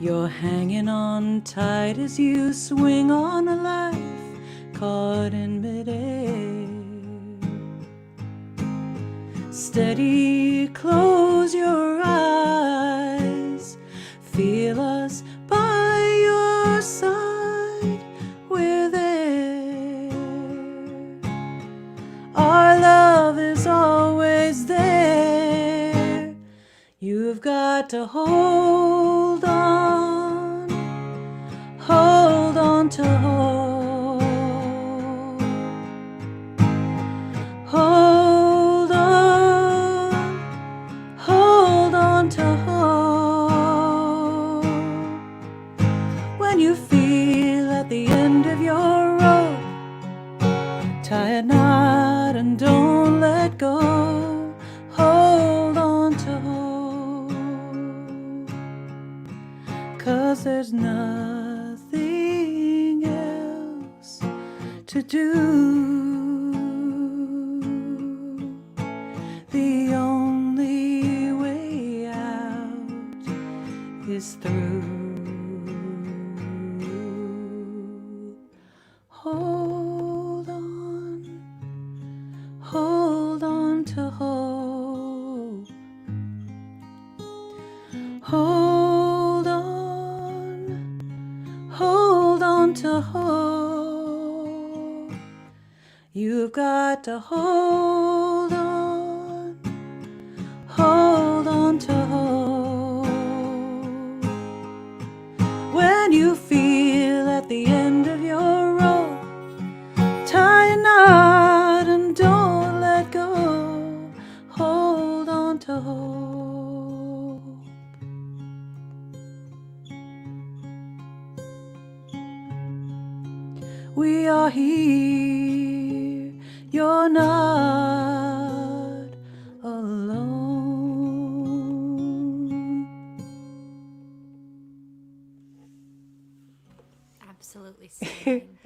[SPEAKER 2] You're hanging on tight as you swing on a life caught in midair. Steady, close your eyes, feel us by your side, we're there. Our love is always there. You've got to hold on to hope. Hold on to hope. When you feel at the end of your rope, tie a knot and don't let go. Hold on to hope. 'Cause there's nothing else to do. The only way out is through. Hold on to hope. Hold on to hope. You've got to hold on to hope. When you feel at the end of your rope, tie a knot and don't let go. Hold on we are here. You're not alone.
[SPEAKER 1] Absolutely stunning.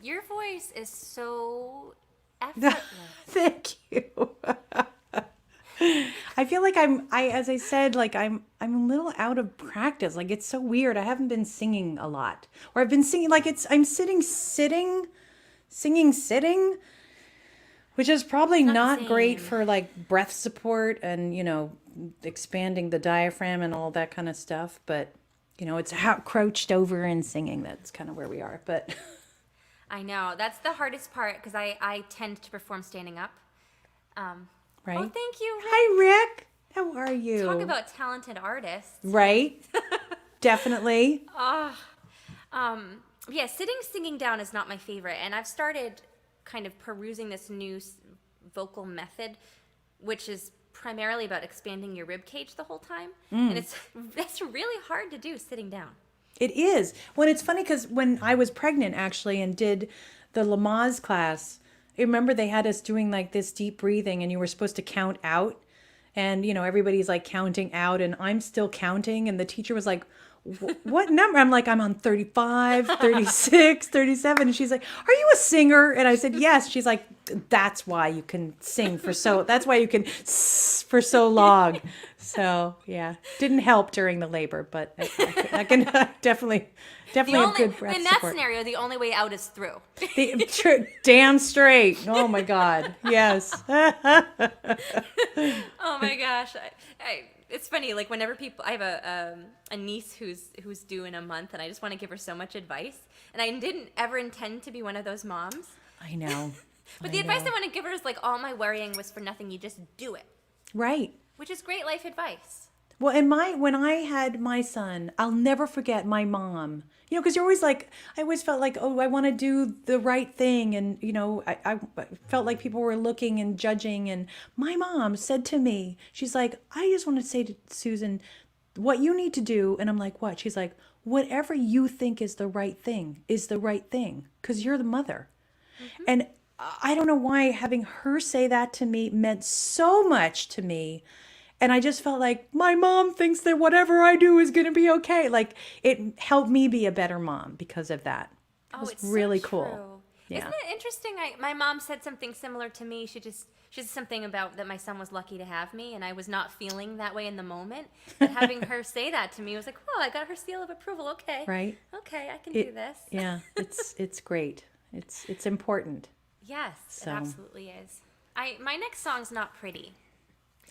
[SPEAKER 1] Your voice is so effortless.
[SPEAKER 2] Thank you. I feel like as I said, like I'm a little out of practice. Like it's so weird. I haven't been singing a lot, or I've been singing like I'm singing, which is probably not great for like breath support and, expanding the diaphragm and all that kind of stuff. But, it's crouched over and singing. That's kind of where we are. But
[SPEAKER 1] I know. That's the hardest part because I tend to perform standing up.
[SPEAKER 2] right.
[SPEAKER 1] Oh, thank you, Rick.
[SPEAKER 2] Hi, Rick. How are you?
[SPEAKER 1] Talk about talented artists.
[SPEAKER 2] Right. Definitely.
[SPEAKER 1] Yeah, singing down is not my favorite. And I've started kind of perusing this new vocal method, which is primarily about expanding your rib cage the whole time. And that's really hard to do sitting down.
[SPEAKER 2] It is. When it's funny because when I was pregnant actually and did the Lamaze class, I remember they had us doing like this deep breathing and you were supposed to count out. And, everybody's like counting out and I'm still counting. And the teacher was like, what number? I'm like, I'm on 35, 36, 37. And she's like, are you a singer? And I said, yes. She's like, that's why you can sing that's why you can for so long. So yeah, didn't help during the labor, but I can definitely have good breath
[SPEAKER 1] in that
[SPEAKER 2] support.
[SPEAKER 1] scenario, the only way out is through.
[SPEAKER 2] Damn straight. Oh my God. Yes.
[SPEAKER 1] Oh my gosh. It's funny, like whenever I have a niece who's due in a month, and I just want to give her so much advice. And I didn't ever intend to be one of those moms.
[SPEAKER 2] I know.
[SPEAKER 1] But the advice I want to give her is like, all my worrying was for nothing. You just do it.
[SPEAKER 2] Right.
[SPEAKER 1] Which is great life advice.
[SPEAKER 2] Well, and when I had my son, I'll never forget my mom. Because you're always like, I always felt like, oh, I want to do the right thing. And, I felt like people were looking and judging. And my mom said to me, she's like, I just want to say to Susan, what you need to do. And I'm like, what? She's like, whatever you think is the right thing is the right thing because you're the mother. Mm-hmm. And I don't know why having her say that to me meant so much to me. And I just felt like my mom thinks that whatever I do is going to be okay. Like it helped me be a better mom because of that. It was really cool.
[SPEAKER 1] True.
[SPEAKER 2] Yeah.
[SPEAKER 1] Isn't it interesting? My mom said something similar to me. She said something about that my son was lucky to have me, and I was not feeling that way in the moment. But having her say that to me was like, oh, I got her seal of approval. Okay.
[SPEAKER 2] Right.
[SPEAKER 1] Okay, I can do this.
[SPEAKER 2] Yeah, it's great. It's important.
[SPEAKER 1] Yes, it absolutely is. My next song's not pretty.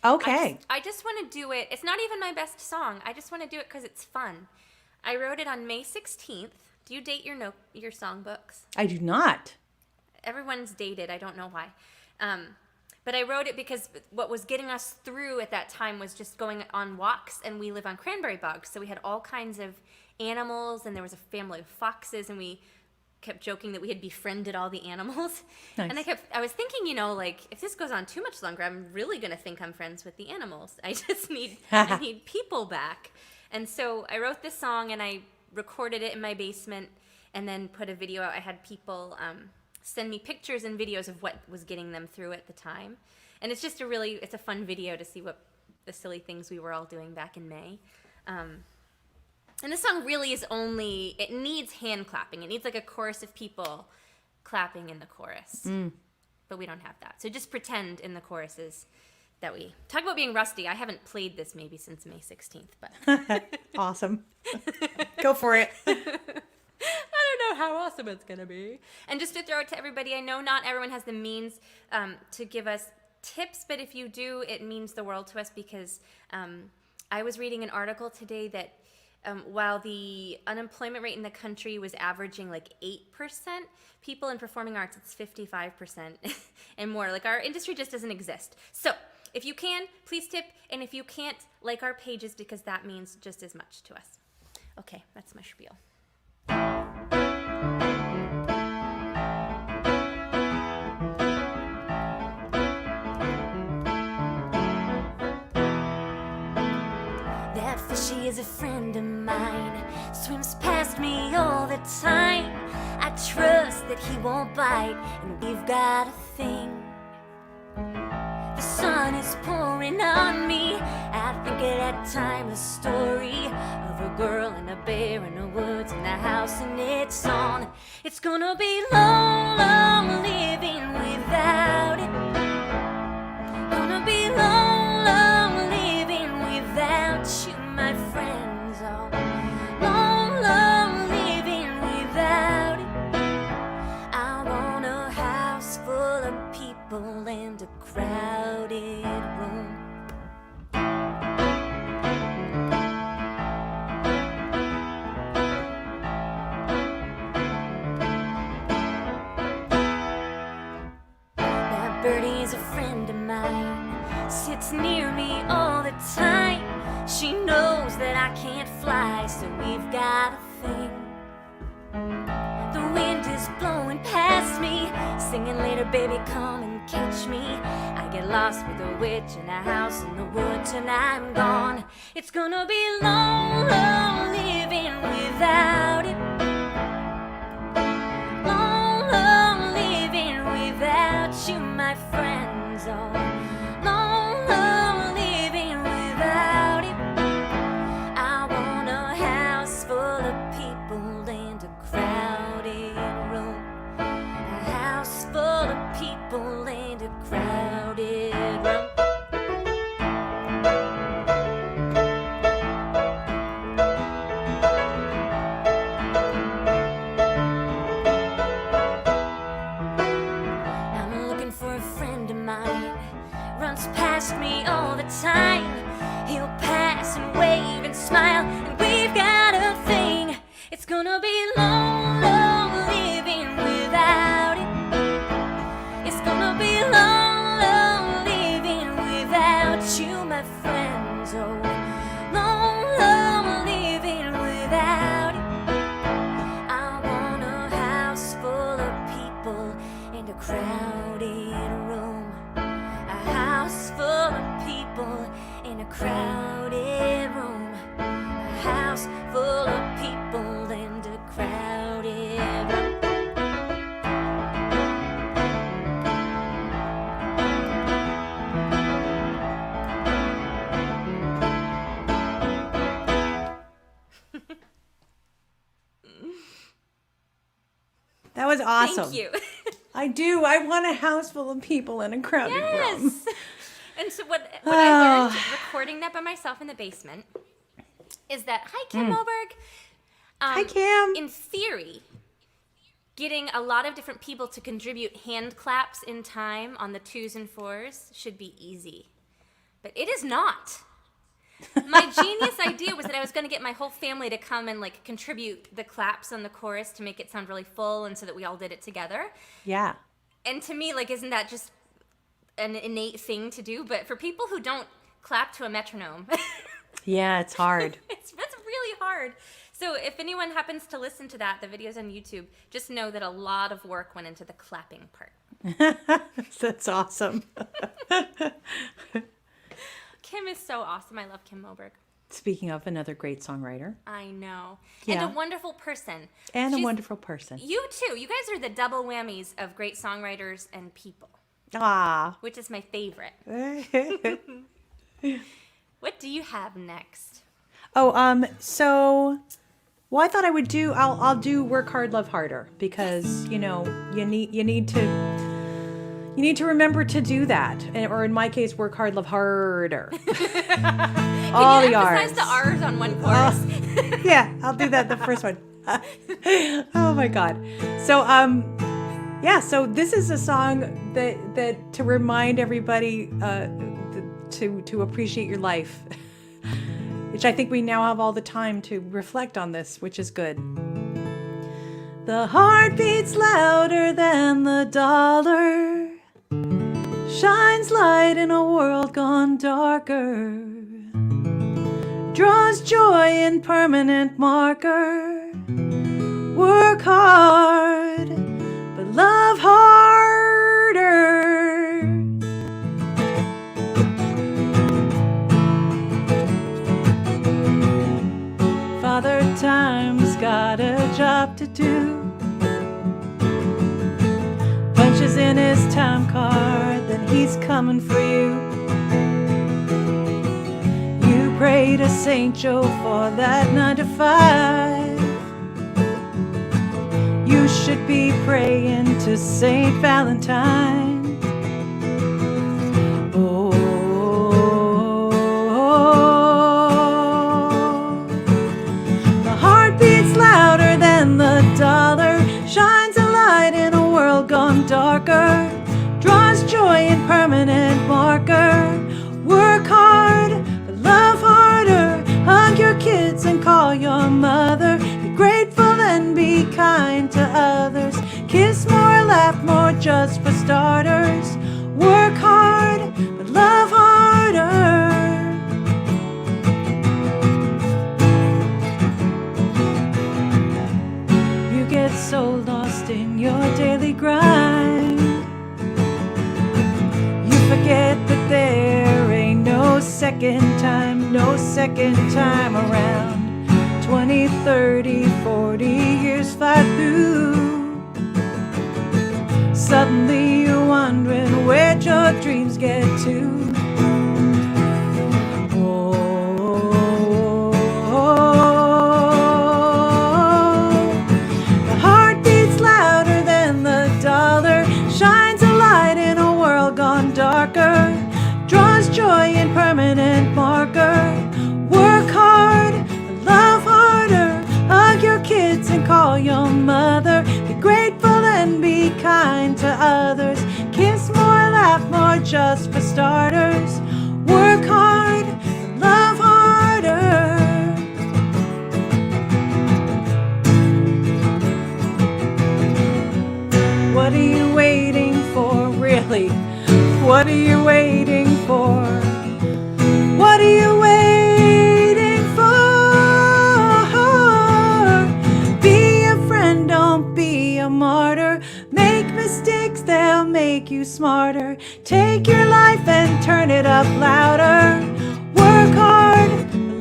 [SPEAKER 2] Okay.
[SPEAKER 1] I just want to do it. It's not even my best song. I just want to do it because it's fun. I wrote it on May 16th. Do you date your songbooks?
[SPEAKER 2] I do not.
[SPEAKER 1] Everyone's dated. I don't know why. But I wrote it because what was getting us through at that time was just going on walks, and we live on cranberry bogs. So we had all kinds of animals, and there was a family of foxes, and we kept joking that we had befriended all the animals.
[SPEAKER 2] Nice.
[SPEAKER 1] And I was thinking, like if this goes on too much longer, I'm really going to think I'm friends with the animals. I just I need people back. And so I wrote this song and I recorded it in my basement and then put a video out. I had people send me pictures and videos of what was getting them through at the time. And it's just it's a fun video to see what the silly things we were all doing back in May. And this song really it needs hand clapping. It needs like a chorus of people clapping in the chorus. But we don't have that. So just pretend in the choruses that we talk about being rusty. I haven't played this maybe since May 16th, but
[SPEAKER 2] awesome. Go for it.
[SPEAKER 1] I don't know how awesome it's going to be. And just to throw it to everybody, I know not everyone has the means to give us tips, but if you do, it means the world to us because I was reading an article today that while the unemployment rate in the country was averaging like 8%, people in performing arts, it's 55% and more. Like our industry just doesn't exist. So if you can, please tip. And if you can't, like our pages because that means just as much to us. Okay, that's my spiel. She is a friend of mine, swims past me all the time. I trust that he won't bite, and we've got a thing. The sun is pouring on me. I think of that timeless story of a girl and a bear in the woods and a house and it's on. It's gonna be long, long living without it. Gonna be long, long living without you, my friends. Oh, long, long living without it. I want a house full of people and a crowded room. That birdie's a friend of mine, sits near me all the time. She knows that I can't fly, so we've got a thing. The wind is blowing past me, singing later, baby, come and catch me. I get lost with a witch in a house in the woods and I'm gone. It's gonna be long, long living without it. Long, long living without you, my friends. Oh, long, long living without it. I want a house full of people and a crowded room. A house full of people and a crowded room. I'm looking for a friend of mine, runs past me all the time. He'll pass and wave and smile, and we've got a thing. It's gonna be long, long living without it. It's gonna be long, long living without you, my friends. Oh, long, long living without it. I want a house full of people and a crowded room. A house full of people in a crowded room. A house full of people and a crowded room.
[SPEAKER 2] That was awesome.
[SPEAKER 1] Thank you.
[SPEAKER 2] I do. I want a house full of people in a crowded room.
[SPEAKER 1] Yes. And so what I learned recording that by myself in the basement is that, hi, Kim Moberg.
[SPEAKER 2] Hi, Kim.
[SPEAKER 1] In theory, getting a lot of different people to contribute hand claps in time on the 2s and 4s should be easy. But it is not. My genius idea was that I was going to get my whole family to come and like contribute the claps on the chorus to make it sound really full and so that we all did it together.
[SPEAKER 2] Yeah.
[SPEAKER 1] And to me, like, isn't that just an innate thing to do? But for people who don't clap to a metronome,
[SPEAKER 2] Yeah, it's hard.
[SPEAKER 1] that's really hard. So if anyone happens to listen to that, the video's on YouTube, just know that a lot of work went into the clapping part.
[SPEAKER 2] That's awesome.
[SPEAKER 1] Kim is so awesome. I love Kim Moberg.
[SPEAKER 2] Speaking of another great songwriter.
[SPEAKER 1] I know.
[SPEAKER 2] Yeah.
[SPEAKER 1] And a wonderful person.
[SPEAKER 2] And a
[SPEAKER 1] She's-
[SPEAKER 2] wonderful person.
[SPEAKER 1] You too. You guys are the double whammies of great songwriters and people,
[SPEAKER 2] Ah.
[SPEAKER 1] which is my favorite. What do you have next?
[SPEAKER 2] So well, I thought I would do I'll do Work Hard, Love Harder because, you know, you need to remember to do that. Or in my case, work hard, love harder. All
[SPEAKER 1] Can
[SPEAKER 2] the
[SPEAKER 1] you
[SPEAKER 2] R's.
[SPEAKER 1] emphasize the R's on one chorus?
[SPEAKER 2] Yeah, I'll do that the first one. Oh my God. So so this is a song that to remind everybody to appreciate your life, which I think we now have all the time to reflect on this, which is good. The heart beats louder than the dollar, shines light in a world gone darker, draws joy in permanent marker. Work hard, but love harder. job to do. Punches in his time card, then he's coming for you. You pray to St. Joe for that 9 to 5. You should be praying to St. Valentine. Oh, the heart beats louder than the dollar, shines a light in a world gone darker, draws joy in permanent marker. Work hard, but love harder. Hug your kids and call your mother. Be grateful and be kind to others. Kiss more, laugh more, just for starters. Work hard, but love harder. You get so lost in your daily grind, you forget that there ain't no second time, no second time around. 20, 30, 40 years fly through. Suddenly you're wondering where'd your dreams get to. The heart beats louder than the dollar, shines a light in a world gone darker, draws joy in permanent marker. Work hard, love harder. Hug your kids and call your mother. Be grateful and be kind to others. Kiss more, laugh more, just for starters. Work hard, love harder. What are you waiting for, really? What are you waiting for? What are you waiting for? Be a friend, don't be a martyr. Make mistakes, they'll make you smarter. Take your life and turn it up louder. Work hard,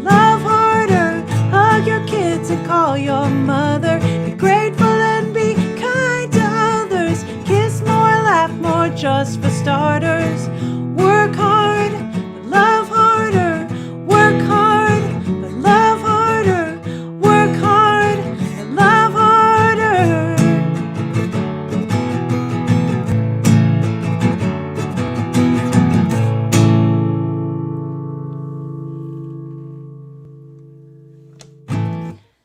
[SPEAKER 2] love harder. Hug your kids and call your mother. Be grateful and be kind to others. Kiss more, laugh more, just for starters. Work hard, love harder. Work hard, but love harder. Work hard, but love harder.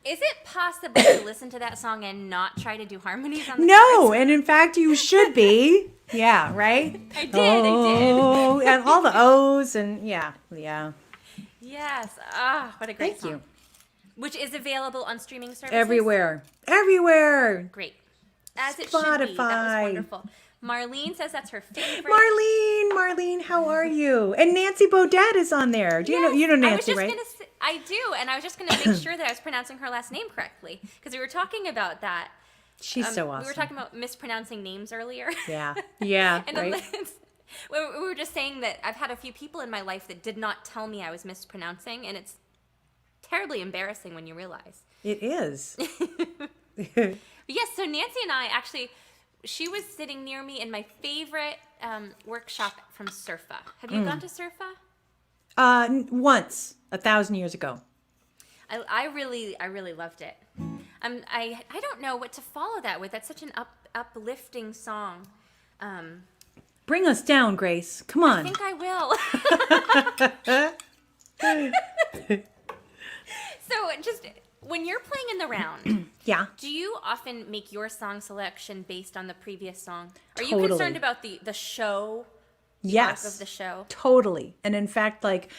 [SPEAKER 1] Is it possible to listen to that song and not try to do harmonies on the
[SPEAKER 2] No,
[SPEAKER 1] chorus?
[SPEAKER 2] and in fact, you should be. Yeah, right?
[SPEAKER 1] I did.
[SPEAKER 2] Oh, and all the O's and yeah.
[SPEAKER 1] Yes. Ah, what a great
[SPEAKER 2] Thank
[SPEAKER 1] song.
[SPEAKER 2] you.
[SPEAKER 1] Which is available on streaming services?
[SPEAKER 2] Everywhere. Everywhere.
[SPEAKER 1] Great. As it should be. That was
[SPEAKER 2] Spotify.
[SPEAKER 1] wonderful. Marlene says that's her favorite.
[SPEAKER 2] Marlene, how are you? And Nancy Beaudette is on there. Do you know Nancy, right?
[SPEAKER 1] I do, and I was just gonna make sure that I was pronouncing her last name correctly because we were talking about that.
[SPEAKER 2] She's so awesome.
[SPEAKER 1] We were talking about mispronouncing names earlier.
[SPEAKER 2] Yeah,
[SPEAKER 1] And
[SPEAKER 2] right?
[SPEAKER 1] we were just saying that I've had a few people in my life that did not tell me I was mispronouncing, and it's terribly embarrassing when you realize.
[SPEAKER 2] It is.
[SPEAKER 1] But yes, so Nancy and I actually, she was sitting near me in my favorite workshop from Surfa. Have you gone to Surfa?
[SPEAKER 2] Once, 1,000 years ago.
[SPEAKER 1] I really loved it. I don't know what to follow that with. That's such an uplifting song.
[SPEAKER 2] Bring us down, Grace. Come on.
[SPEAKER 1] I think I will. So just when you're playing in the round,
[SPEAKER 2] Yeah.
[SPEAKER 1] do you often make your song selection based on the previous song? Are you
[SPEAKER 2] Totally.
[SPEAKER 1] concerned about the show?
[SPEAKER 2] Yes.
[SPEAKER 1] Arc of the show?
[SPEAKER 2] Totally. And in fact, like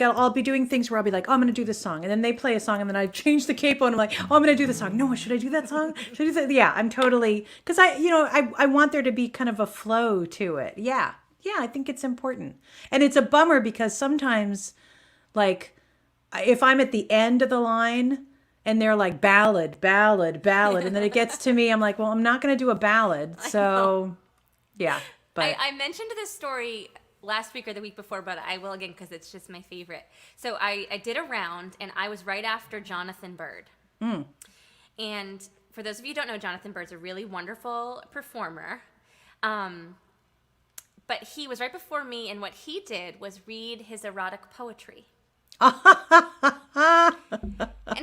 [SPEAKER 2] I'll be doing things where I'll be like, oh, I'm going to do this song. And then they play a song and then I change the capo and I'm like, oh, I'm going to do the song. No, should I do that song? Should I do that? Yeah, I'm totally, because I want there to be kind of a flow to it. Yeah. Yeah, I think it's important. And it's a bummer because sometimes, like, if I'm at the end of the line and they're like ballad, and then it gets to me, I'm like, well, I'm not going to do a ballad. So, yeah. But
[SPEAKER 1] I mentioned this story last week or the week before, but I will again because it's just my favorite. So I did a round, and I was right after Jonathan Byrd. And for those of you who don't know, Jonathan Bird's a really wonderful performer. But he was right before me, and what he did was read his erotic poetry. And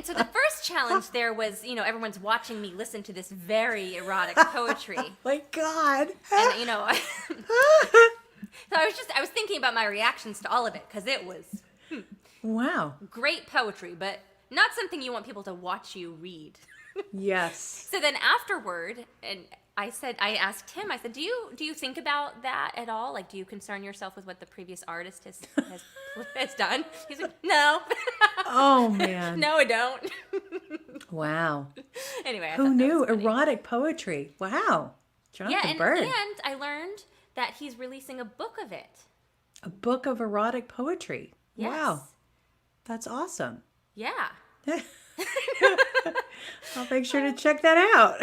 [SPEAKER 1] so the first challenge there was, everyone's watching me listen to this very erotic poetry.
[SPEAKER 2] Oh my God.
[SPEAKER 1] And, so I was thinking about my reactions to all of it, because it was
[SPEAKER 2] Wow.
[SPEAKER 1] great poetry, but not something you want people to watch you read.
[SPEAKER 2] Yes.
[SPEAKER 1] So then afterward, and I asked him, I said, do you think about that at all? Like, do you concern yourself with what the previous artist has done? He's like, no.
[SPEAKER 2] Oh, man.
[SPEAKER 1] No, I don't.
[SPEAKER 2] Wow.
[SPEAKER 1] Anyway, I
[SPEAKER 2] Who
[SPEAKER 1] thought that
[SPEAKER 2] knew?
[SPEAKER 1] was funny.
[SPEAKER 2] Erotic poetry. Wow. Jonathan Bird.
[SPEAKER 1] And I learned that he's releasing a book of it.
[SPEAKER 2] A book of erotic poetry.
[SPEAKER 1] Yes.
[SPEAKER 2] Wow. That's awesome.
[SPEAKER 1] Yeah.
[SPEAKER 2] I'll make sure to check that out.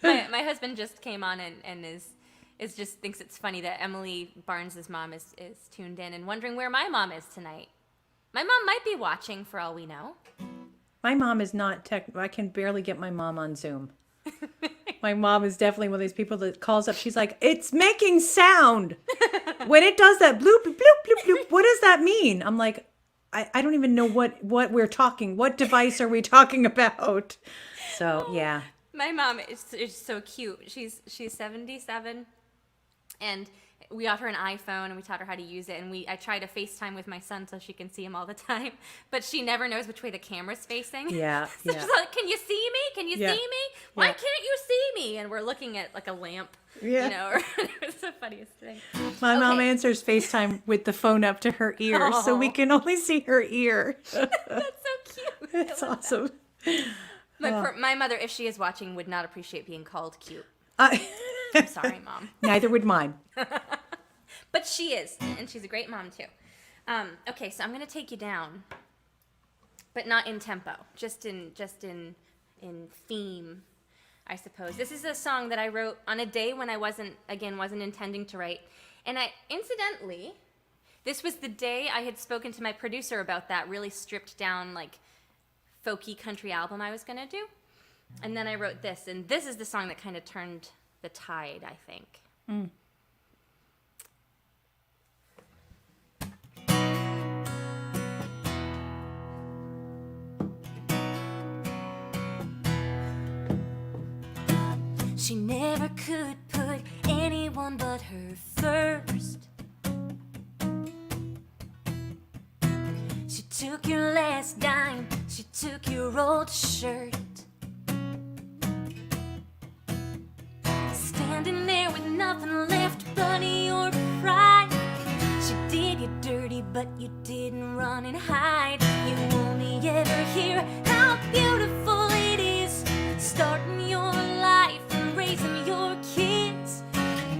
[SPEAKER 1] My husband just came on and is just thinks it's funny that Emily Barnes's mom is tuned in and wondering where my mom is tonight. My mom might be watching for all we know.
[SPEAKER 2] My mom is not I can barely get my mom on Zoom. My mom is definitely one of these people that calls up. She's like, it's making sound. When it does that bloop, bloop, bloop, bloop, what does that mean? I'm like, I don't even know what we're talking. What device are we talking about? So, yeah.
[SPEAKER 1] My mom is so cute. She's 77, and we got her an iPhone, and we taught her how to use it. And I try to FaceTime with my son so she can see him all the time, but she never knows which way the camera's facing.
[SPEAKER 2] Yeah,
[SPEAKER 1] So she's like, "Can you see me? Can you see me? Why
[SPEAKER 2] Yeah.
[SPEAKER 1] can't you see me?" And we're looking at like a lamp.
[SPEAKER 2] Yeah.
[SPEAKER 1] It was the funniest thing.
[SPEAKER 2] My mom
[SPEAKER 1] Okay.
[SPEAKER 2] answers FaceTime with the phone up to her ear, so we can only see her ear.
[SPEAKER 1] That's so cute.
[SPEAKER 2] It's awesome.
[SPEAKER 1] My mother, if she is watching, would not appreciate being called cute.
[SPEAKER 2] Uh,
[SPEAKER 1] I'm sorry, Mom.
[SPEAKER 2] Neither would mine.
[SPEAKER 1] But she is, and she's a great mom too. Okay, so I'm gonna take you down, but not in tempo, just in theme, I suppose. This is a song that I wrote on a day when I wasn't intending to write, and incidentally, this was the day I had spoken to my producer about that really stripped down, like, folky country album I was gonna do, and then I wrote this, and this is the song that kind of turned the tide, I think. She never could put anyone but her first. She took your last dime, she took your old shirt. Standing there with nothing left but your pride. She did you dirty, but you didn't run and hide. You only ever hear how beautiful it is, starting your life and raising your kids.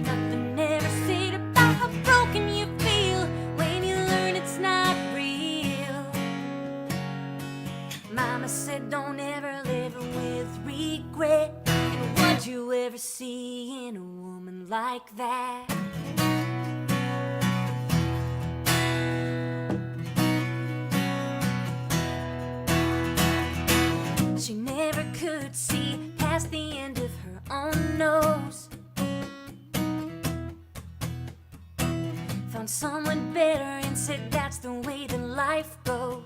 [SPEAKER 1] Nothing ever said about how broken you feel when you learn it's not real. Mama said don't ever live with regret. And what'd you ever see in a woman like that? She never could see past the end of her own nose. Found someone better and said that's the way that life goes.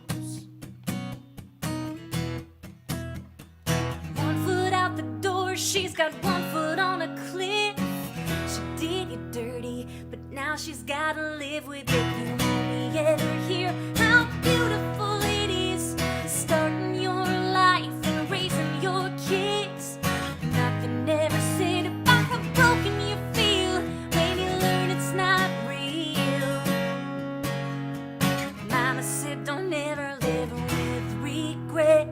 [SPEAKER 1] One foot out the door, she's got 1 foot on a cliff. She did you dirty, but now she's gotta live with it. You only ever hear how beautiful it is, starting your life and raising your kids. Nothing ever said about how broken you feel when you learn it's not real. Mama said don't ever live with regret.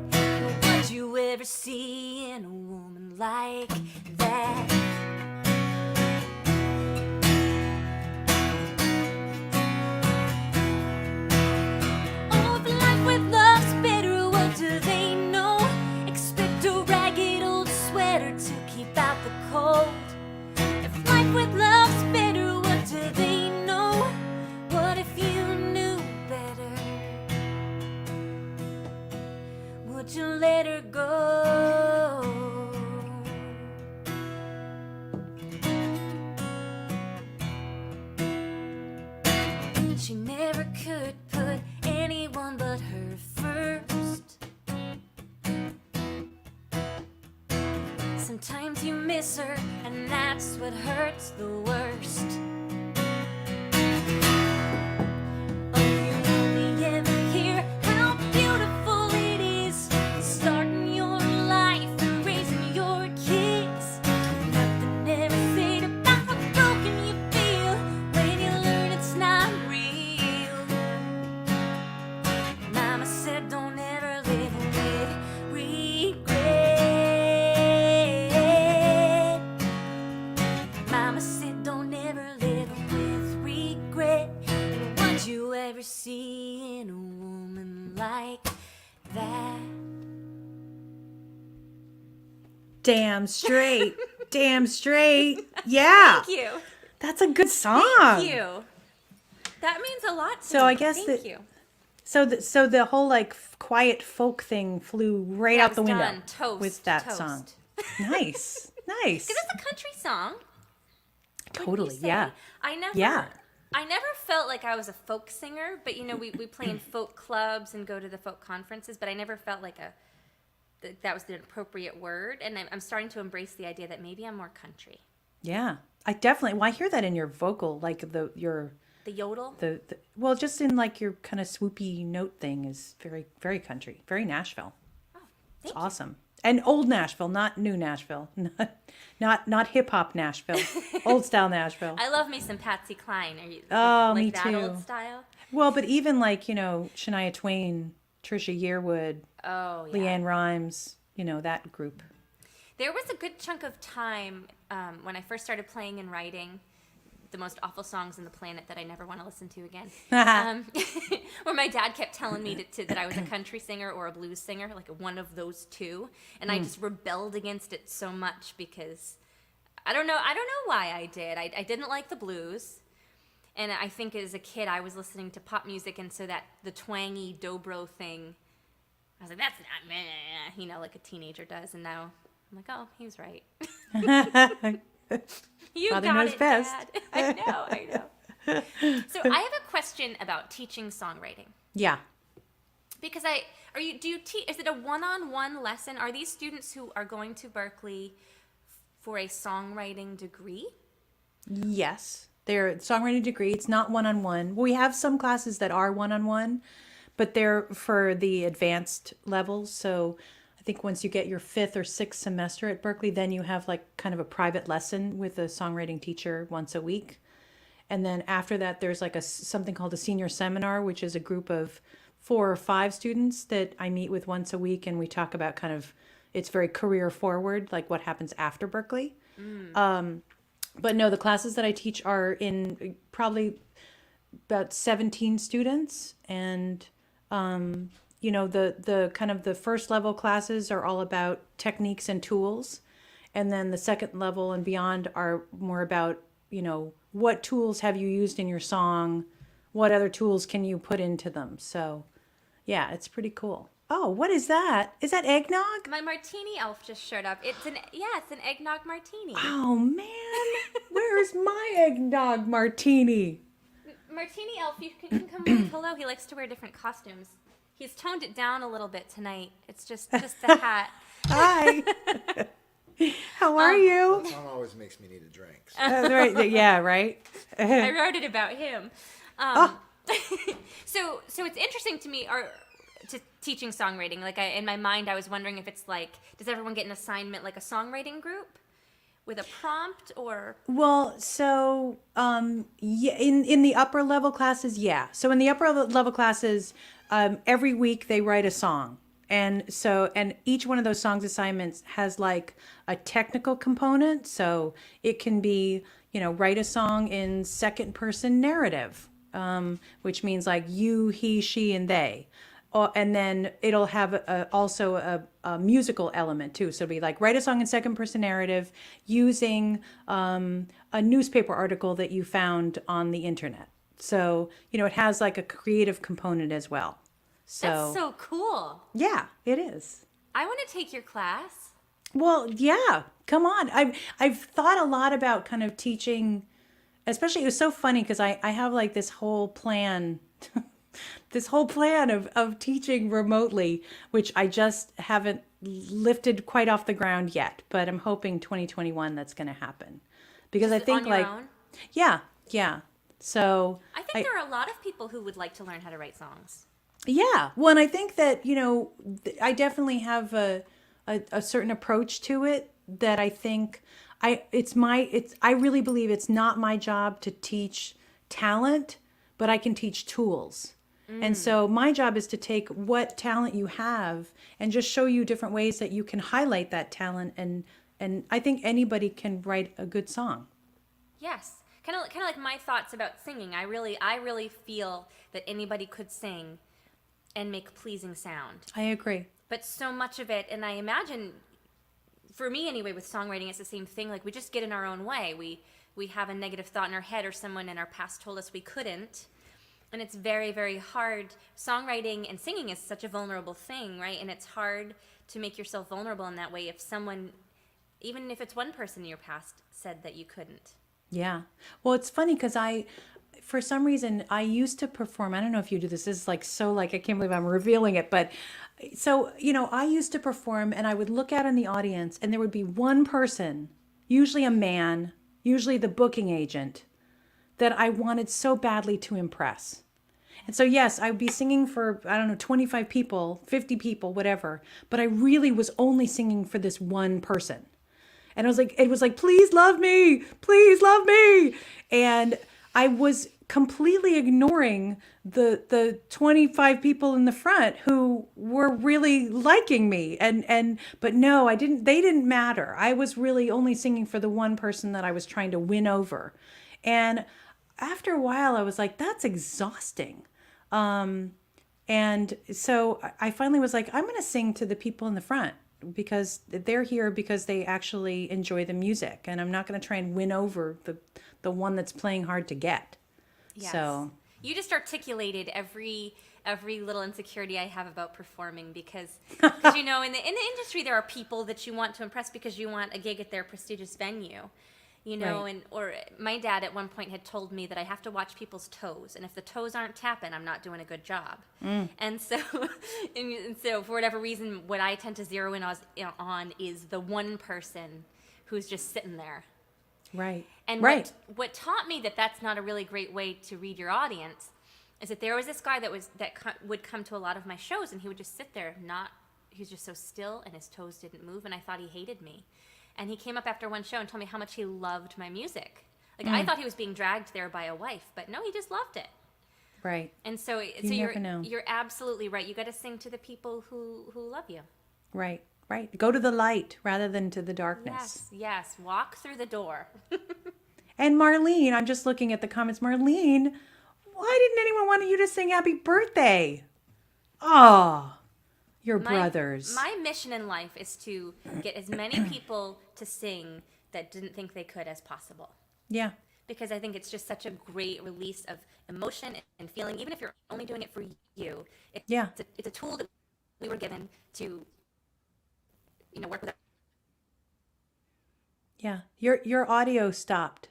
[SPEAKER 1] What'd you ever see in a woman like that? Oh, if She never could put anyone but her first. Sometimes you miss her, and that's what hurts the worst. Oh, you only ever hear how beautiful it is, starting your life and raising your kids. Nothing ever said about how broken you feel when you learn it's not real. Mama said don't ever live with regret. Mama said don't ever live with regret. And what'd you ever see in a woman like that?
[SPEAKER 2] Damn straight. Damn straight. Yeah.
[SPEAKER 1] Thank you.
[SPEAKER 2] That's a good song.
[SPEAKER 1] Thank you. That means a lot to me.
[SPEAKER 2] So I guess
[SPEAKER 1] Thank
[SPEAKER 2] that-
[SPEAKER 1] you.
[SPEAKER 2] So the whole like quiet folk thing flew right
[SPEAKER 1] That
[SPEAKER 2] out the
[SPEAKER 1] was
[SPEAKER 2] window
[SPEAKER 1] done. Toast,
[SPEAKER 2] with that
[SPEAKER 1] toast.
[SPEAKER 2] song. Nice. Nice.
[SPEAKER 1] Because it's a country song. wouldn't you
[SPEAKER 2] Totally.
[SPEAKER 1] say?
[SPEAKER 2] Yeah.
[SPEAKER 1] I never felt like I was a folk singer, but you know, we play in folk clubs and go to the folk conferences, but I never felt like that was the appropriate word. And I'm starting to embrace the idea that maybe I'm more country.
[SPEAKER 2] Yeah. I definitely. Well, I hear that in your vocal, like
[SPEAKER 1] The yodel.
[SPEAKER 2] well, just in like your kind of swoopy note thing is very, very country, very Nashville.
[SPEAKER 1] Oh,
[SPEAKER 2] It's
[SPEAKER 1] thank you.
[SPEAKER 2] awesome. And old Nashville, not new Nashville, not hip hop Nashville, old style Nashville.
[SPEAKER 1] I love me some Patsy Cline. Are you
[SPEAKER 2] Oh,
[SPEAKER 1] like
[SPEAKER 2] me
[SPEAKER 1] that
[SPEAKER 2] too.
[SPEAKER 1] old style?
[SPEAKER 2] Well, but even like, you know, Shania Twain, Trisha Yearwood,
[SPEAKER 1] Oh, yeah.
[SPEAKER 2] Leanne Rimes, you know, that group.
[SPEAKER 1] There was a good chunk of time when I first started playing and writing the most awful songs on the planet that I never want to listen to again. Where my dad kept telling me that I was a country singer or a blues singer, like one of those two, and I just rebelled against it so much because I don't know why I did. I didn't like the blues, and I think as a kid I was listening to pop music, and so that the twangy dobro thing, I was like, that's not meh, you know, like a teenager does, and now I'm like, oh, he was right. You
[SPEAKER 2] Father
[SPEAKER 1] got
[SPEAKER 2] knows
[SPEAKER 1] it,
[SPEAKER 2] best.
[SPEAKER 1] Dad. I know. So I have a question about teaching songwriting.
[SPEAKER 2] Yeah.
[SPEAKER 1] Because do you teach, is it a one-on-one lesson? Are these students who are going to Berkeley for a songwriting degree?
[SPEAKER 2] Yes. They're songwriting degree. It's not one-on-one. We have some classes that are one-on-one, but they're for the advanced levels. So I think once you get your 5th or 6th semester at Berkeley, then you have like kind of a private lesson with a songwriting teacher once a week. And then after that, there's like something called a senior seminar, which is a group of 4 or 5 students that I meet with once a week. And we talk about it's very career forward, like what happens after Berkeley. But no, the classes that I teach are in probably about 17 students. And, you know, the kind of the first level classes are all about techniques and tools. And then the second level and beyond are more about, you know, what tools have you used in your song? What other tools can you put into them? So, yeah, it's pretty cool. Oh, what is that? Is that eggnog?
[SPEAKER 1] My martini elf just showed up. It's an eggnog martini.
[SPEAKER 2] Oh, man. Where's my eggnog martini?
[SPEAKER 1] Martini elf, you can come with hello. He likes to wear different costumes. He's toned it down a little bit tonight. It's just the hat.
[SPEAKER 2] Hi. How are you?
[SPEAKER 3] That song always makes me need a drink. So.
[SPEAKER 2] Right. Yeah, right?
[SPEAKER 1] I wrote it about him. So it's interesting to me, to teaching songwriting. Like in my mind, I was wondering if it's like, does everyone get an assignment like a songwriting group with a prompt or?
[SPEAKER 2] Well, so yeah, in the upper level classes, yeah. So in the upper level classes, every week they write a song. And each one of those songs assignments has like a technical component. So it can be, you know, write a song in second person narrative, which means like you, he, she, and they. And then it'll have also a musical element too. So it'll be like write a song in second person narrative using a newspaper article that you found on the internet. So, you know, it has like a creative component as well. So,
[SPEAKER 1] That's so cool.
[SPEAKER 2] Yeah, it is.
[SPEAKER 1] I want to take your class.
[SPEAKER 2] Well, yeah, come on. I've thought a lot about kind of teaching especially it was so funny because I have like this whole plan of teaching remotely, which I just haven't lifted quite off the ground yet, but I'm hoping 2021 that's going to happen. Because I
[SPEAKER 1] Just
[SPEAKER 2] think
[SPEAKER 1] on your
[SPEAKER 2] like,
[SPEAKER 1] own.
[SPEAKER 2] yeah, yeah. So
[SPEAKER 1] I think there are a lot of people who would like to learn how to write songs.
[SPEAKER 2] yeah. Well, and I think that, I definitely have a certain approach to it that I think I really believe it's not my job to teach talent, but I can teach tools. And so my job is to take what talent you have and just show you different ways that you can highlight that talent, and I think anybody can write a good song.
[SPEAKER 1] Yes, kind of like my thoughts about singing. I really feel that anybody could sing and make pleasing sound.
[SPEAKER 2] I agree.
[SPEAKER 1] But so much of it, and I imagine, for me anyway, with songwriting, it's the same thing. Like we just get in our own way. We have a negative thought in our head, or someone in our past told us we couldn't, and it's very, very hard. Songwriting and singing is such a vulnerable thing, right? And it's hard to make yourself vulnerable in that way if someone, even if it's one person in your past, said that you couldn't.
[SPEAKER 2] Yeah. Well, it's funny because for some reason, I used to perform. I don't know if you do this. This is like so like, I can't believe I'm revealing it. But so, I used to perform and I would look out in the audience and there would be one person, usually a man, usually the booking agent, that I wanted so badly to impress. And so, yes, I would be singing for, I don't know, 25 people, 50 people, whatever. But I really was only singing for this one person. And it was like, please love me, please love me. And I was completely ignoring the 25 people in the front who were really liking me. But no, they didn't matter. I was really only singing for the one person that I was trying to win over. And after a while, I was like, that's exhausting. And so I finally was like, I'm going to sing to the people in the front because they're here because they actually enjoy the music. And I'm not going to try and win over the one that's playing hard to get.
[SPEAKER 1] Yes.
[SPEAKER 2] So
[SPEAKER 1] you just articulated every little insecurity I have about performing because in the industry there are people that you want to impress because you want a gig at their prestigious venue.
[SPEAKER 2] Right.
[SPEAKER 1] Or my dad at one point had told me that I have to watch people's toes, and if the toes aren't tapping, I'm not doing a good job. And so, and so for whatever reason, what I tend to zero in on is the one person who's just sitting there.
[SPEAKER 2] Right.
[SPEAKER 1] And
[SPEAKER 2] right.
[SPEAKER 1] what taught me that that's not a really great way to read your audience is that there was this guy that would come to a lot of my shows, and he would just sit there, he was just so still, and his toes didn't move, and I thought he hated me. And he came up after one show and told me how much he loved my music. Like I thought he was being dragged there by a wife, but no, he just loved it.
[SPEAKER 2] Right.
[SPEAKER 1] And so
[SPEAKER 2] never know.
[SPEAKER 1] You're absolutely right. You got to sing to the people who love you.
[SPEAKER 2] Right. Right. Go to the light rather than to the darkness.
[SPEAKER 1] Yes. Walk through the door.
[SPEAKER 2] And Marlene, I'm just looking at the comments. Marlene, why didn't anyone want you to sing happy birthday? Oh, your brothers.
[SPEAKER 1] My mission in life is to get as many people to sing that didn't think they could as possible.
[SPEAKER 2] Yeah.
[SPEAKER 1] Because I think it's just such a great release of emotion and feeling, even if you're only doing it for you. It's a tool that we were given to, work with.
[SPEAKER 2] Yeah. Your audio stopped.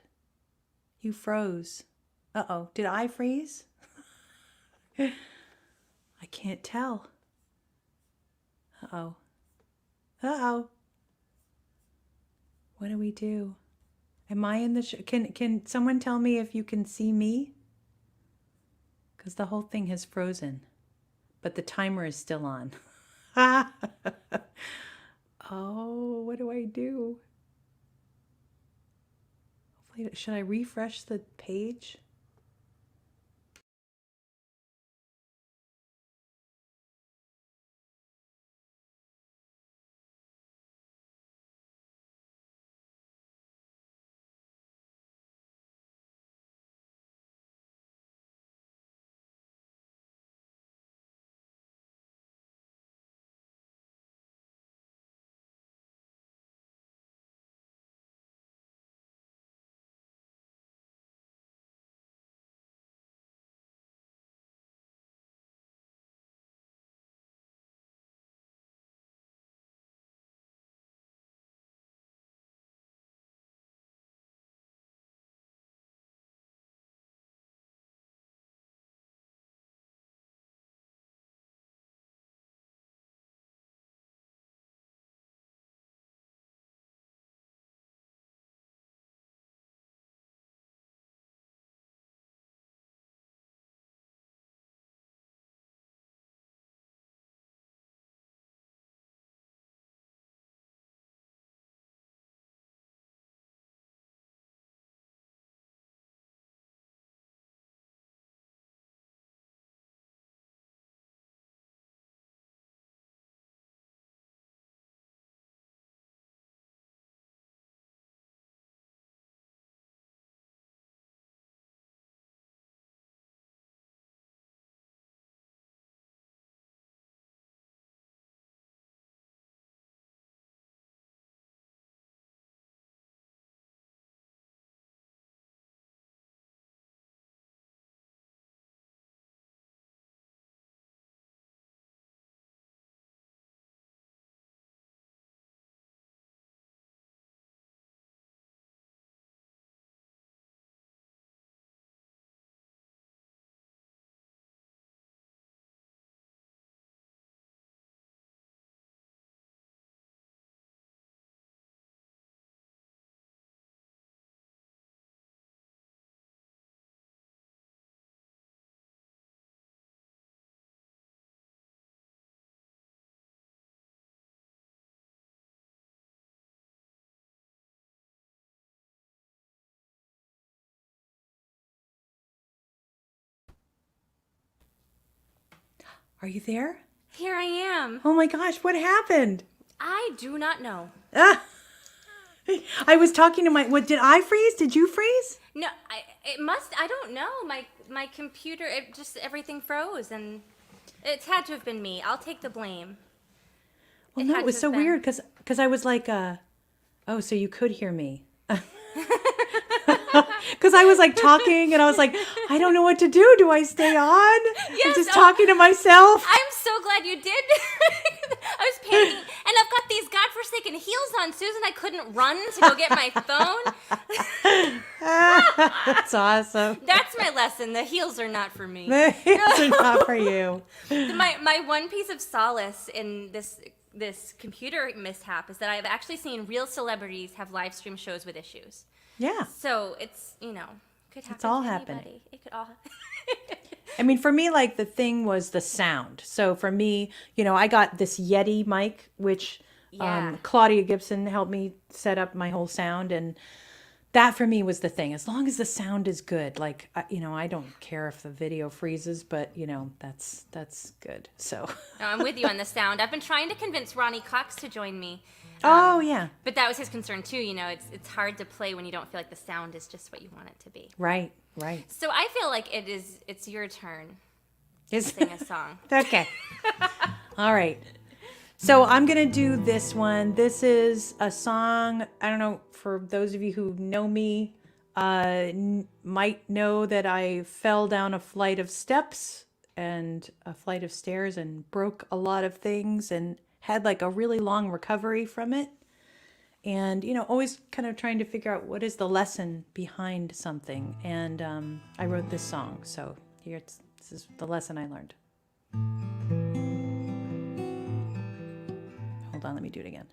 [SPEAKER 2] You froze. Uh-oh. Did I freeze? I can't tell. Uh-oh. Uh-oh. What do we do? Am I in the Can someone tell me if you can see me? Because the whole thing has frozen. But the timer is still on. Oh, what do I do? Should I refresh the page? Are you there?
[SPEAKER 1] Here I am.
[SPEAKER 2] Oh my gosh, what happened?
[SPEAKER 1] I do not know.
[SPEAKER 2] Ah, I was talking to what did I freeze? Did you freeze?
[SPEAKER 1] No, I don't know. My computer, everything froze, and it's had to have been me. I'll take the blame.
[SPEAKER 2] Well, no, it was so weird because I was like, oh, so you could hear me. Because I was like talking and I was like, I don't know what to do. Do I stay on?
[SPEAKER 1] Yes,
[SPEAKER 2] I'm just talking to myself.
[SPEAKER 1] I'm so glad you did. I was panicking, and I've got these godforsaken heels on, Susan. I couldn't run to go get my phone.
[SPEAKER 2] That's awesome.
[SPEAKER 1] That's my lesson. The heels are not for me.
[SPEAKER 2] The heels are not for you.
[SPEAKER 1] My one piece of solace in this computer mishap is that I've actually seen real celebrities have live stream shows with issues.
[SPEAKER 2] Yeah.
[SPEAKER 1] So it's, could happen
[SPEAKER 2] It's all
[SPEAKER 1] to
[SPEAKER 2] happening.
[SPEAKER 1] anybody. It could all
[SPEAKER 2] I mean, for me, like the thing was the sound. So for me, I got this Yeti mic, which
[SPEAKER 1] Yeah.
[SPEAKER 2] Claudia Gibson helped me set up my whole sound. And that for me was the thing. As long as the sound is good, like, I don't care if the video freezes, but, that's good. So.
[SPEAKER 1] No, I'm with you on the sound. I've been trying to convince Ronnie Cox to join me.
[SPEAKER 2] Oh, yeah.
[SPEAKER 1] But that was his concern too. It's hard to play when you don't feel like the sound is just what you want it to be.
[SPEAKER 2] Right.
[SPEAKER 1] So I feel like it's your turn to
[SPEAKER 2] Is
[SPEAKER 1] sing a song.
[SPEAKER 2] Okay. All right. So I'm going to do this one. This is a song, I don't know, for those of you who know me, might know that I fell down a flight of steps and a flight of stairs and broke a lot of things and had like a really long recovery from it. And, always kind of trying to figure out what is the lesson behind something. And I wrote this song. So this is the lesson I learned. Hold on, let me do it again.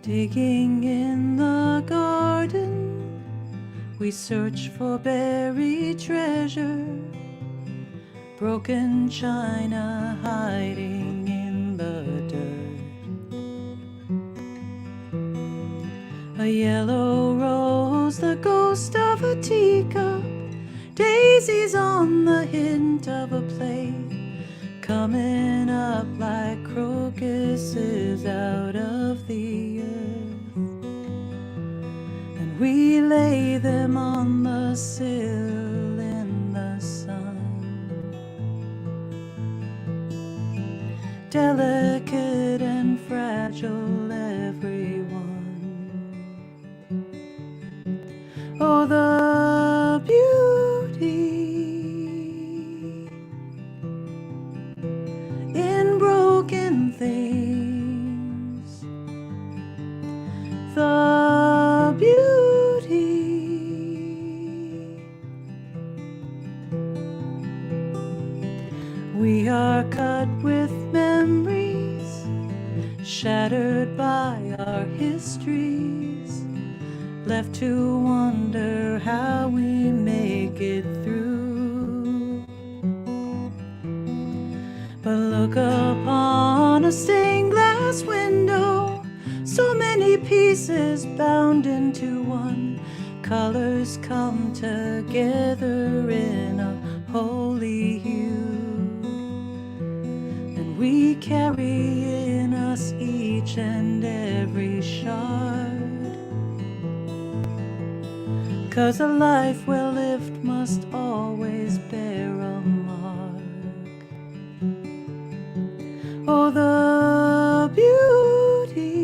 [SPEAKER 2] Digging in the garden, we search for buried treasure, broken china hiding in the dirt. A yellow rose, the ghost of a teacup, daisies on the hint of a plate, coming up like crocuses out of the earth. And we lay them on the sill in the sun, delicate and fragile every one. Oh, the beauty in broken things, the beauty we are cut with memories, shattered by our histories, left to wonder how we make it through. But look upon a stained glass window, so many pieces bound into one, colors come together in a holy hue, and we carry in us each and every shard, 'cause a life well lived must always bear a mark. Oh, the beauty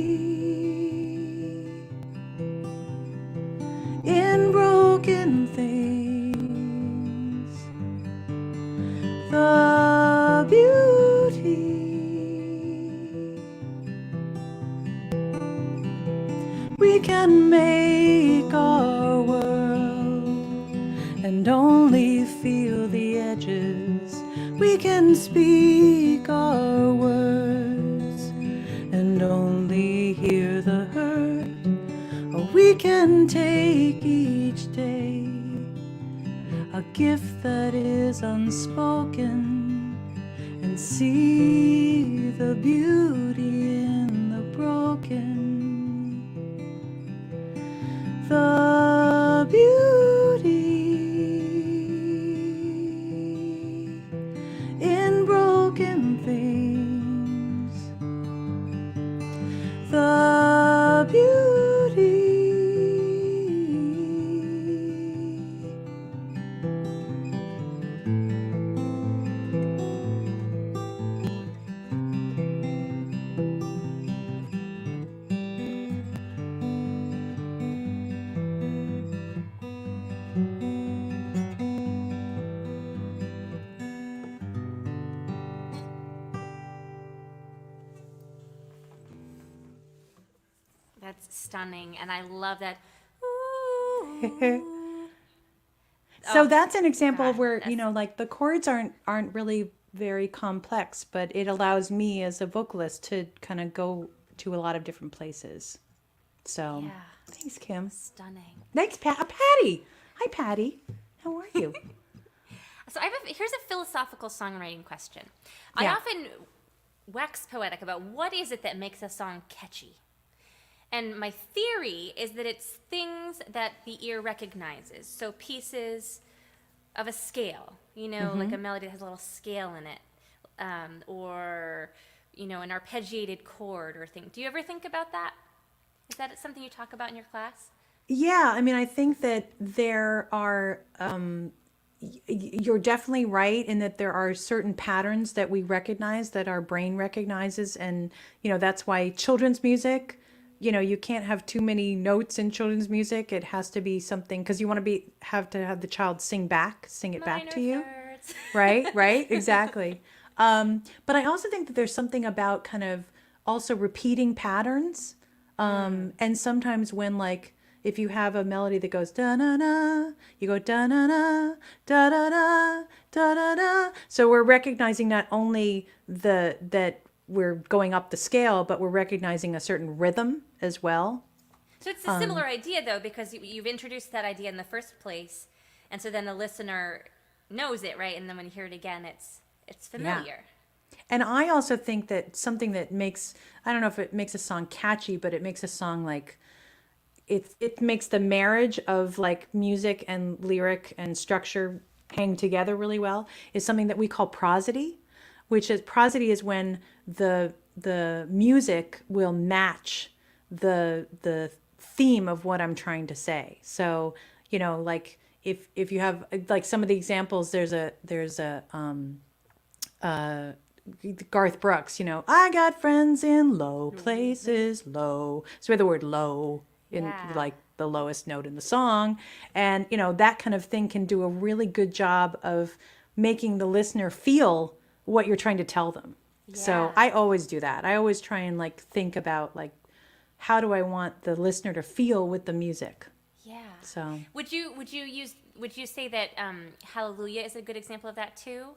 [SPEAKER 2] in broken things, the beauty we can make our world and only feel the edges. We can speak our words and only hear the hurt. Or we can take each day a gift that is unspoken and see the beauty in the broken. The beauty in broken things. The beauty.
[SPEAKER 1] That's stunning, and I love that. Ooh.
[SPEAKER 2] So
[SPEAKER 1] Oh,
[SPEAKER 2] that's an example of
[SPEAKER 1] God,
[SPEAKER 2] where,
[SPEAKER 1] that's-
[SPEAKER 2] like the chords aren't really very complex, but it allows me as a vocalist to kind of go to a lot of different places. So
[SPEAKER 1] Yeah.
[SPEAKER 2] thanks, Kim.
[SPEAKER 1] Stunning.
[SPEAKER 2] Thanks, Patty. Hi, Patty. How are you?
[SPEAKER 1] So here's a philosophical songwriting question.
[SPEAKER 2] Yeah.
[SPEAKER 1] I often wax poetic about what is it that makes a song catchy. And my theory is that it's things that the ear recognizes. So pieces of a scale, like a melody that has a little scale in it, or, an arpeggiated chord or thing. Do you ever think about that? Is that something you talk about in your class?
[SPEAKER 2] Yeah, I mean, I think that there are, you're definitely right in that there are certain patterns that we recognize, that our brain recognizes. And, that's why children's music, you can't have too many notes in children's music. It has to be something, because you want to have the child sing it back to you.
[SPEAKER 1] Thirds.
[SPEAKER 2] Right, exactly. But I also think that there's something about kind of also repeating patterns. And sometimes when, like, if you have a melody that goes da na na, you go da na na, da da da, da da da. So we're recognizing not only that we're going up the scale, but we're recognizing a certain rhythm as well.
[SPEAKER 1] So it's a similar idea, though, because you've introduced that idea in the first place, and so then the listener knows it, right? And then when you hear it again, it's familiar.
[SPEAKER 2] And I also think that something that makes, I don't know if it makes a song catchy, but it makes a song like, it makes the marriage of like music and lyric and structure hang together really well, is something that we call prosody, prosody is when the music will match the theme of what I'm trying to say. So, like if you have like some of the examples, there's a Garth Brooks, I got friends in low places, low. So we have the word low in like the lowest note in the song. And, that kind of thing can do a really good job of making the listener feel what you're trying to tell them. Yeah. So I always do that. I always try and like think about like, how do I want the listener to feel with the music?
[SPEAKER 1] Yeah.
[SPEAKER 2] So
[SPEAKER 1] would you say that Hallelujah is a good example of that too?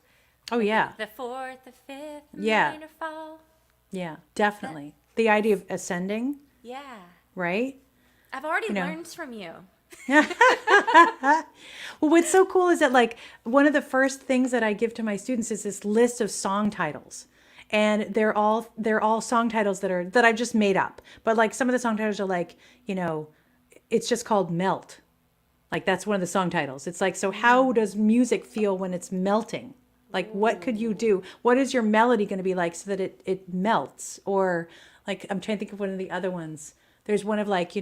[SPEAKER 2] Oh,
[SPEAKER 1] like
[SPEAKER 2] yeah.
[SPEAKER 1] The fourth, the fifth,
[SPEAKER 2] Yeah.
[SPEAKER 1] minor fall.
[SPEAKER 2] Yeah, definitely. The idea of ascending.
[SPEAKER 1] Yeah.
[SPEAKER 2] Right?
[SPEAKER 1] I've already learned from you.
[SPEAKER 2] Well, what's so cool is that like one of the first things that I give to my students is this list of song titles. And they're all song titles that I've just made up. But like some of the song titles are like, it's just called Melt. Like that's one of the song titles. It's like, so how does music feel when it's melting? Like what could you do? What is your melody going to be like so that it melts? Or like, I'm trying to think of one of the other ones. There's one of like,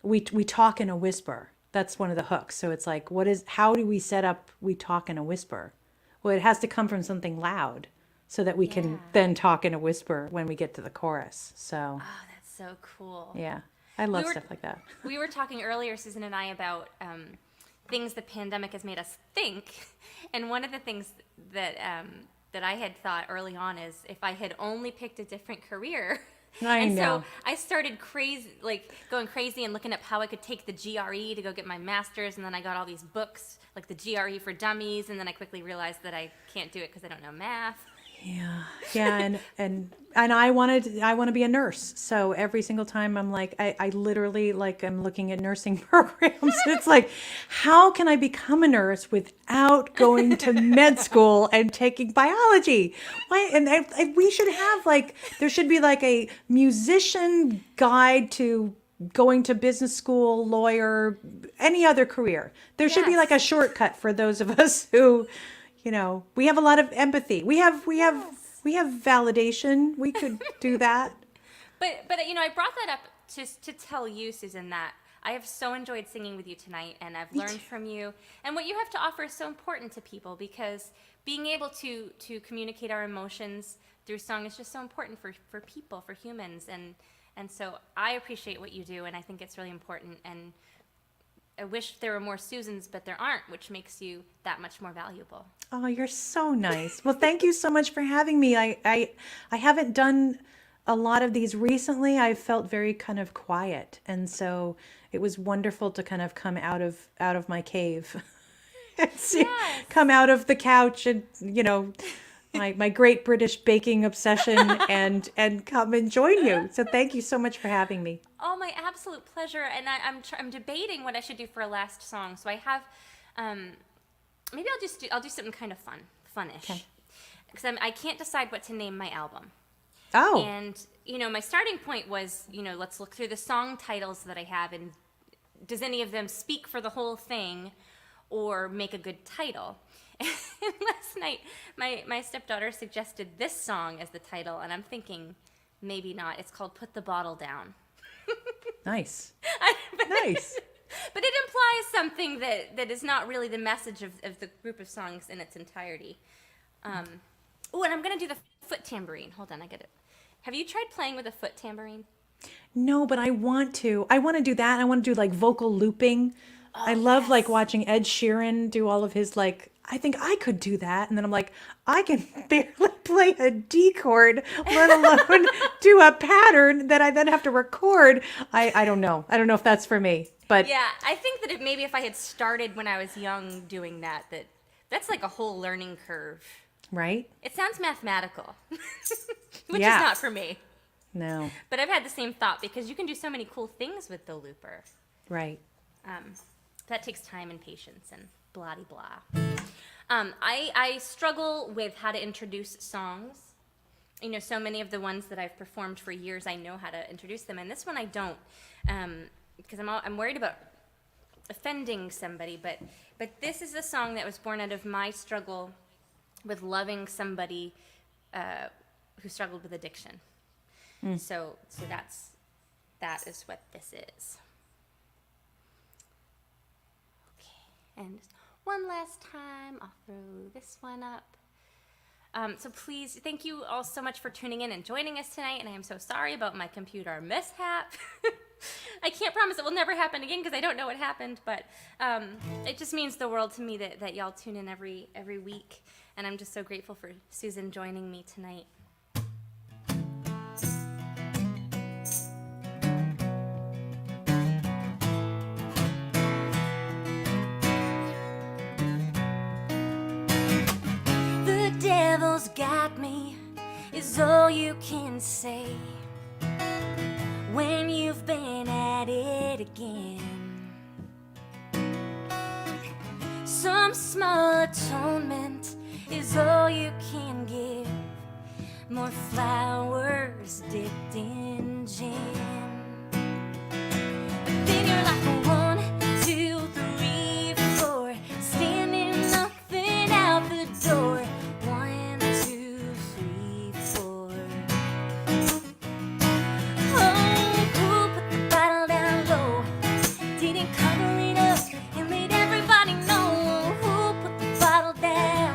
[SPEAKER 2] we talk in a whisper. That's one of the hooks. So it's like, how do we set up we talk in a whisper? Well, it has to come from something loud so that we can then talk in a whisper when we get to the chorus. So,
[SPEAKER 1] Oh, that's so cool.
[SPEAKER 2] yeah, I love stuff like that.
[SPEAKER 1] We were talking earlier, Susan and I, about things the pandemic has made us think. And one of the things that I had thought early on is if I had only picked a different career.
[SPEAKER 2] I know.
[SPEAKER 1] So I started going crazy and looking up how I could take the GRE to go get my master's, and then I got all these books like the GRE for Dummies, and then I quickly realized that I can't do it because I don't know math.
[SPEAKER 2] Yeah, and I want to be a nurse. So every single time I'm like, I literally like I'm looking at nursing programs. It's like, how can I become a nurse without going to med school and taking biology? Why? And we should have like there should be like a musician guide to going to business school, lawyer, any other career. There should be like a shortcut for those of us who, we have a lot of empathy. We have validation. We could do that.
[SPEAKER 1] But I brought that up to tell you, Susan, that I have so enjoyed singing with you tonight, and I've learned from you. And what you have to offer is so important to people, because being able to communicate our emotions through song is just so important for people, for humans. And so I appreciate what you do, and I think it's really important. And I wish there were more Susans, but there aren't, which makes you that much more valuable.
[SPEAKER 2] Oh, you're so nice. Well, thank you so much for having me. I haven't done a lot of these recently. I felt very kind of quiet, and so it was wonderful to kind of come out of my cave, and come out of the couch, and my Great British Baking obsession, and come and join you. So thank you so much for having me.
[SPEAKER 1] Oh, my absolute pleasure. And I'm debating what I should do for a last song. So I have, maybe I'll do something kind of funish. Because I can't decide what to name my album.
[SPEAKER 2] Oh.
[SPEAKER 1] And, my starting point was, let's look through the song titles that I have, and does any of them speak for the whole thing or make a good title? And last night, my stepdaughter suggested this song as the title, and I'm thinking, maybe not. It's called Put the Bottle Down.
[SPEAKER 2] Nice.
[SPEAKER 1] Nice. But it implies something that is not really the message of the group of songs in its entirety. And I'm going to do the foot tambourine. Hold on, I get it. Have you tried playing with a foot tambourine?
[SPEAKER 2] No, but I want to. I want to do that. I want to do like vocal looping. I love like watching Ed Sheeran do all of his like, I think I could do that. And then I'm like, I can barely play a D chord, let alone do a pattern that I then have to record. I don't know. I don't know if that's for me. But
[SPEAKER 1] yeah, I think that if I had started when I was young doing that's like a whole learning curve.
[SPEAKER 2] Right?
[SPEAKER 1] It sounds mathematical, which is not for me.
[SPEAKER 2] No.
[SPEAKER 1] But I've had the same thought, because you can do so many cool things with the looper.
[SPEAKER 2] Right.
[SPEAKER 1] That takes time and patience and blah-de-blah. I struggle with how to introduce songs. So many of the ones that I've performed for years, I know how to introduce them, and this one I don't, because I'm worried about offending somebody. But this is a song that was born out of my struggle with loving somebody who struggled with addiction. So that is what this is. And one last time, I'll throw this one up. So please, thank you all so much for tuning in and joining us tonight. And I am so sorry about my computer mishap. I can't promise it will never happen again, because I don't know what happened. But it just means the world to me that y'all tune in every week. And I'm just so grateful for Susan joining me tonight. Devil's got me, is all you can say when you've been at it again. Some small atonement is all you can give, more flowers dipped in gin. But then you're like 1, 2, 3, 4, standing nothing out the door. 1, 2, 3, 4. Oh, who put the bottle down low? Didn't cover it up and made everybody know. Who put the bottle down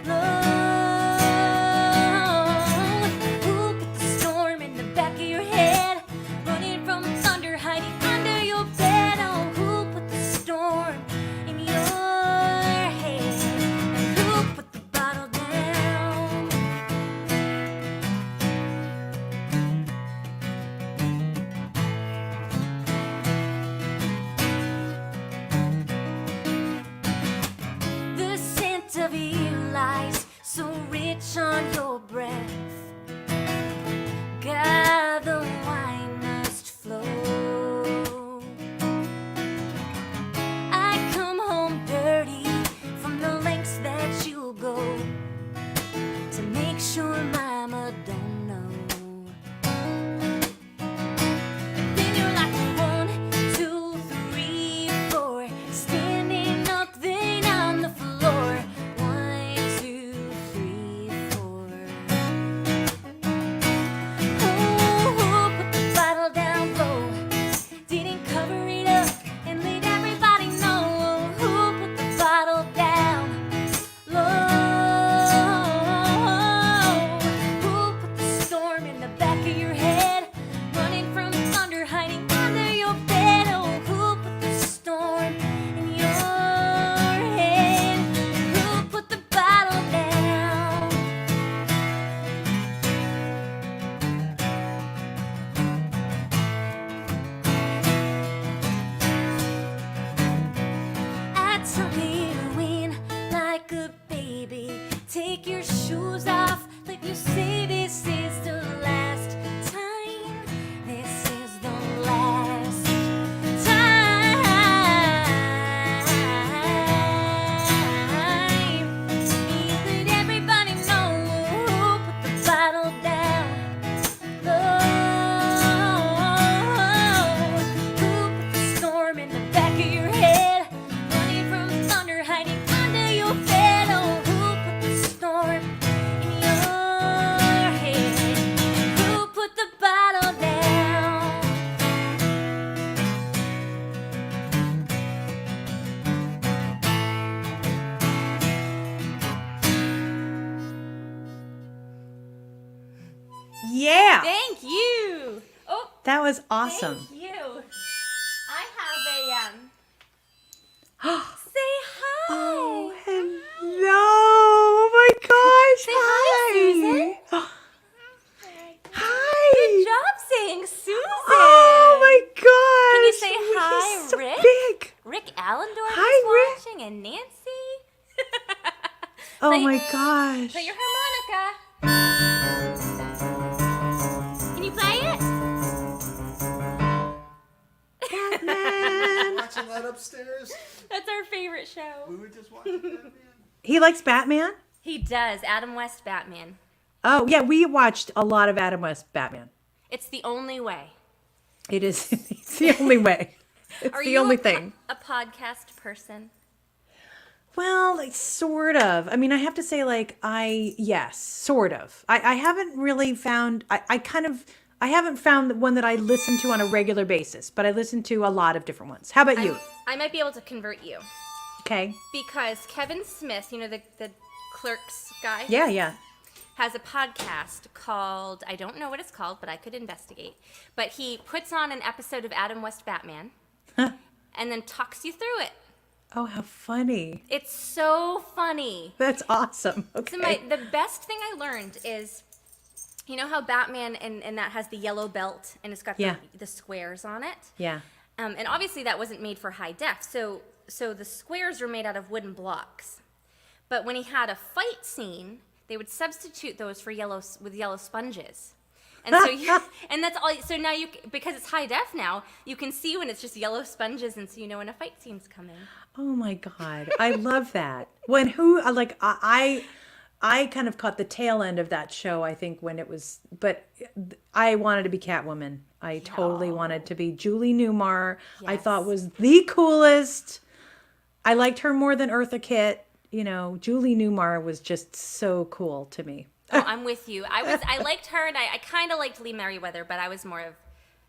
[SPEAKER 1] low? Who put the storm in the back of your head? Running from thunder, hiding under your bed. Oh, who put the storm in your head? And who put the bottle down? The scent of you lies so rich on your breath. God, the wine must flow. I come home dirty from the lengths that you'll go to make sure Mama don't know. Then you're like 1, 2, 3, 4, standing up then on the floor. 1, 2, 3, 4. Oh, put the bottle down low. Didn't cover it up and let everybody know. Who put the bottle down low? Who put the storm in the back of your head? Running from thunder, hiding under your bed. Oh, who put the storm in your head? Who put the bottle down? I tuck it in like a baby. Take your shoes off, let you say this is the last time. This is the last time. Let everybody know who put the bottle down low. Who put the storm in the back of your head? Running from thunder, hiding under your bed. Oh, who put the storm in your head? Who put the bottle down?
[SPEAKER 2] Yeah.
[SPEAKER 1] Thank you. Oh,
[SPEAKER 2] That was awesome.
[SPEAKER 1] thank you. I have a say hi.
[SPEAKER 2] Oh, hello. Oh my gosh.
[SPEAKER 1] Say hi, Susan.
[SPEAKER 2] Hi.
[SPEAKER 1] Good job saying Susan.
[SPEAKER 2] Oh my gosh.
[SPEAKER 1] Can you say hi,
[SPEAKER 2] He's so
[SPEAKER 1] Rick?
[SPEAKER 2] big.
[SPEAKER 1] Rick Allendorf
[SPEAKER 2] Hi,
[SPEAKER 1] is
[SPEAKER 2] Rick.
[SPEAKER 1] watching, and Nancy.
[SPEAKER 2] Oh
[SPEAKER 1] Play-
[SPEAKER 2] my gosh.
[SPEAKER 1] Play your harmonica. Can you play it?
[SPEAKER 2] Batman.
[SPEAKER 3] Watching that upstairs.
[SPEAKER 1] That's our favorite show.
[SPEAKER 3] We were just watching that, man.
[SPEAKER 2] He likes Batman?
[SPEAKER 1] He does. Adam West Batman.
[SPEAKER 2] Oh, yeah, we watched a lot of Adam West Batman.
[SPEAKER 1] It's the only way.
[SPEAKER 2] It is it's the only way. It's
[SPEAKER 1] Are
[SPEAKER 2] the
[SPEAKER 1] you
[SPEAKER 2] only
[SPEAKER 1] a,
[SPEAKER 2] thing.
[SPEAKER 1] a podcast person?
[SPEAKER 2] Well, like sort of. I mean, I have to say, like, yes, sort of. I haven't really found, I haven't found the one that I listen to on a regular basis, but I listen to a lot of different ones. How about you?
[SPEAKER 1] I might be able to convert you.
[SPEAKER 2] Okay.
[SPEAKER 1] Because Kevin Smith, you know, the Clerks guy?
[SPEAKER 2] Yeah, yeah.
[SPEAKER 1] Has a podcast called, I don't know what it's called, but I could investigate. But he puts on an episode of Adam West Batman and then talks you through it.
[SPEAKER 2] Oh, how funny.
[SPEAKER 1] It's so funny.
[SPEAKER 2] That's awesome. Okay.
[SPEAKER 1] So the best thing I learned is, you know how Batman and that has the yellow belt and it's got
[SPEAKER 2] Yeah.
[SPEAKER 1] the squares on it?
[SPEAKER 2] Yeah.
[SPEAKER 1] And obviously that wasn't made for high def. So the squares were made out of wooden blocks. But when he had a fight scene, they would substitute those for yellow sponges. And so and that's all. So now because it's high def now, you can see when it's just yellow sponges, and so you know when a fight scene's coming.
[SPEAKER 2] Oh my God. I love that. I kind of caught the tail end of that show, I think, when it was, but I wanted to be Catwoman. I totally wanted to be Julie Newmar. I
[SPEAKER 1] Yes.
[SPEAKER 2] thought was the coolest. I liked her more than Eartha Kitt. You know, Julie Newmar was just so cool to me.
[SPEAKER 1] Oh, I'm with you. I liked her, and I kind of liked Lee Merriweather, but I was more of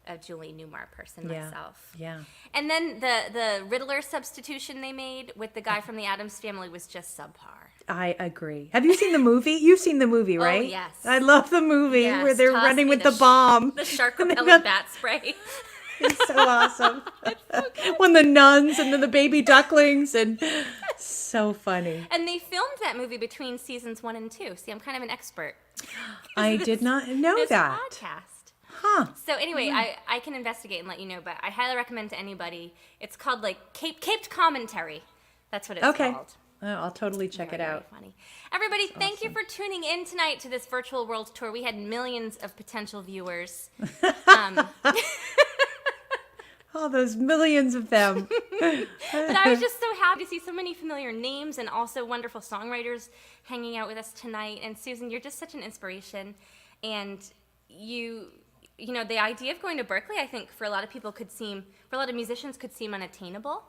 [SPEAKER 1] a Julie Newmar person myself.
[SPEAKER 2] Yeah.
[SPEAKER 1] And then the Riddler substitution they made with the guy from the Addams Family was just subpar.
[SPEAKER 2] I agree. Have you seen the movie? You've seen the movie, right?
[SPEAKER 1] yes.
[SPEAKER 2] I love the movie
[SPEAKER 1] Yes,
[SPEAKER 2] where they're
[SPEAKER 1] toss
[SPEAKER 2] running
[SPEAKER 1] me
[SPEAKER 2] with the
[SPEAKER 1] sh-
[SPEAKER 2] bomb.
[SPEAKER 1] The shark
[SPEAKER 2] And they
[SPEAKER 1] repellent
[SPEAKER 2] got-
[SPEAKER 1] bat spray.
[SPEAKER 2] It's so awesome. When the nuns and then the baby ducklings and so funny.
[SPEAKER 1] And they filmed that movie between seasons 1 and 2. See, I'm kind of an expert.
[SPEAKER 2] I did not know
[SPEAKER 1] There's
[SPEAKER 2] that.
[SPEAKER 1] a podcast.
[SPEAKER 2] Huh.
[SPEAKER 1] So anyway, I can investigate and let you know, but I highly recommend to anybody. It's called like Caped Commentary. That's what it's
[SPEAKER 2] Okay.
[SPEAKER 1] called.
[SPEAKER 2] I'll totally check it
[SPEAKER 1] Very,
[SPEAKER 2] out.
[SPEAKER 1] very funny. Everybody, thank you for tuning in tonight to this virtual world tour. We had millions of potential viewers.
[SPEAKER 2] Oh, those millions of them.
[SPEAKER 1] But I was just so happy to see so many familiar names and also wonderful songwriters hanging out with us tonight. And Susan, you're just such an inspiration. And you know, the idea of going to Berkeley, I think for a lot of people for a lot of musicians could seem unattainable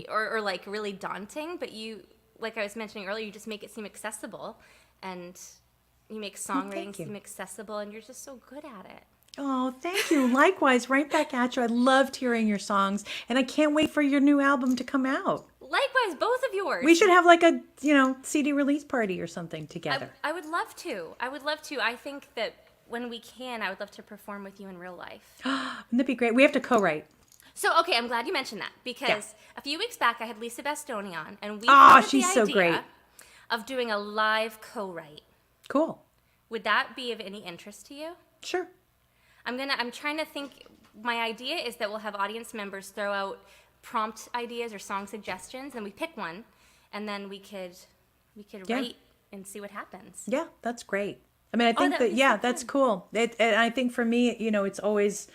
[SPEAKER 1] or like really daunting. But you, like I was mentioning earlier, you just make it seem accessible, and you make songwriting seem accessible, and you're just so good at it.
[SPEAKER 2] Oh, thank you. Likewise, right back at you. I loved hearing your songs, and I can't wait for your new album to come out.
[SPEAKER 1] Likewise, both of yours.
[SPEAKER 2] We should have like a, CD release party or something together.
[SPEAKER 1] I would love to. I think that when we can, I would love to perform with you in real life.
[SPEAKER 2] Wouldn't that be great? We have to co-write.
[SPEAKER 1] So, okay, I'm glad you mentioned that, because a few weeks back I had Lisa Bastoni on, and we
[SPEAKER 2] she's so great.
[SPEAKER 1] Of doing a live co-write.
[SPEAKER 2] Cool.
[SPEAKER 1] Would that be of any interest to you?
[SPEAKER 2] Sure.
[SPEAKER 1] I'm trying to think. My idea is that we'll have audience members throw out prompt ideas or song suggestions, and we pick one, and then we could write and see what happens.
[SPEAKER 2] Yeah, that's great. I mean, I think that's cool. And I think for me, it's always,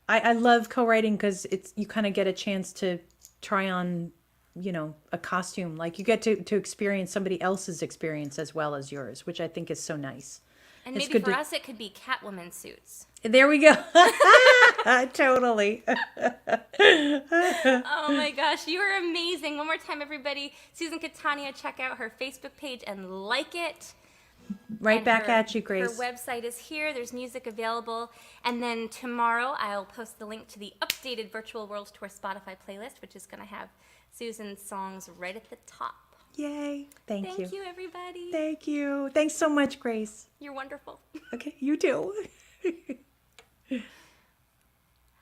[SPEAKER 2] I love co-writing because you kind of get a chance to try on, a costume. Like you get to experience somebody else's experience as well as yours, which I think is so nice.
[SPEAKER 1] And maybe for us, it could be Catwoman suits.
[SPEAKER 2] There we go. Totally.
[SPEAKER 1] Oh my gosh, you are amazing. One more time, everybody. Susan Cattaneo, check out her Facebook page and like it.
[SPEAKER 2] Right back at you, Grace.
[SPEAKER 1] Her website is here. There's music available. And then tomorrow, I'll post the link to the updated Virtual World Tour Spotify playlist, which is going to have Susan's songs right at the top.
[SPEAKER 2] Yay. Thank you.
[SPEAKER 1] Thank you, everybody.
[SPEAKER 2] Thank you. Thanks so much, Grace.
[SPEAKER 1] You're wonderful.
[SPEAKER 2] Okay, you too.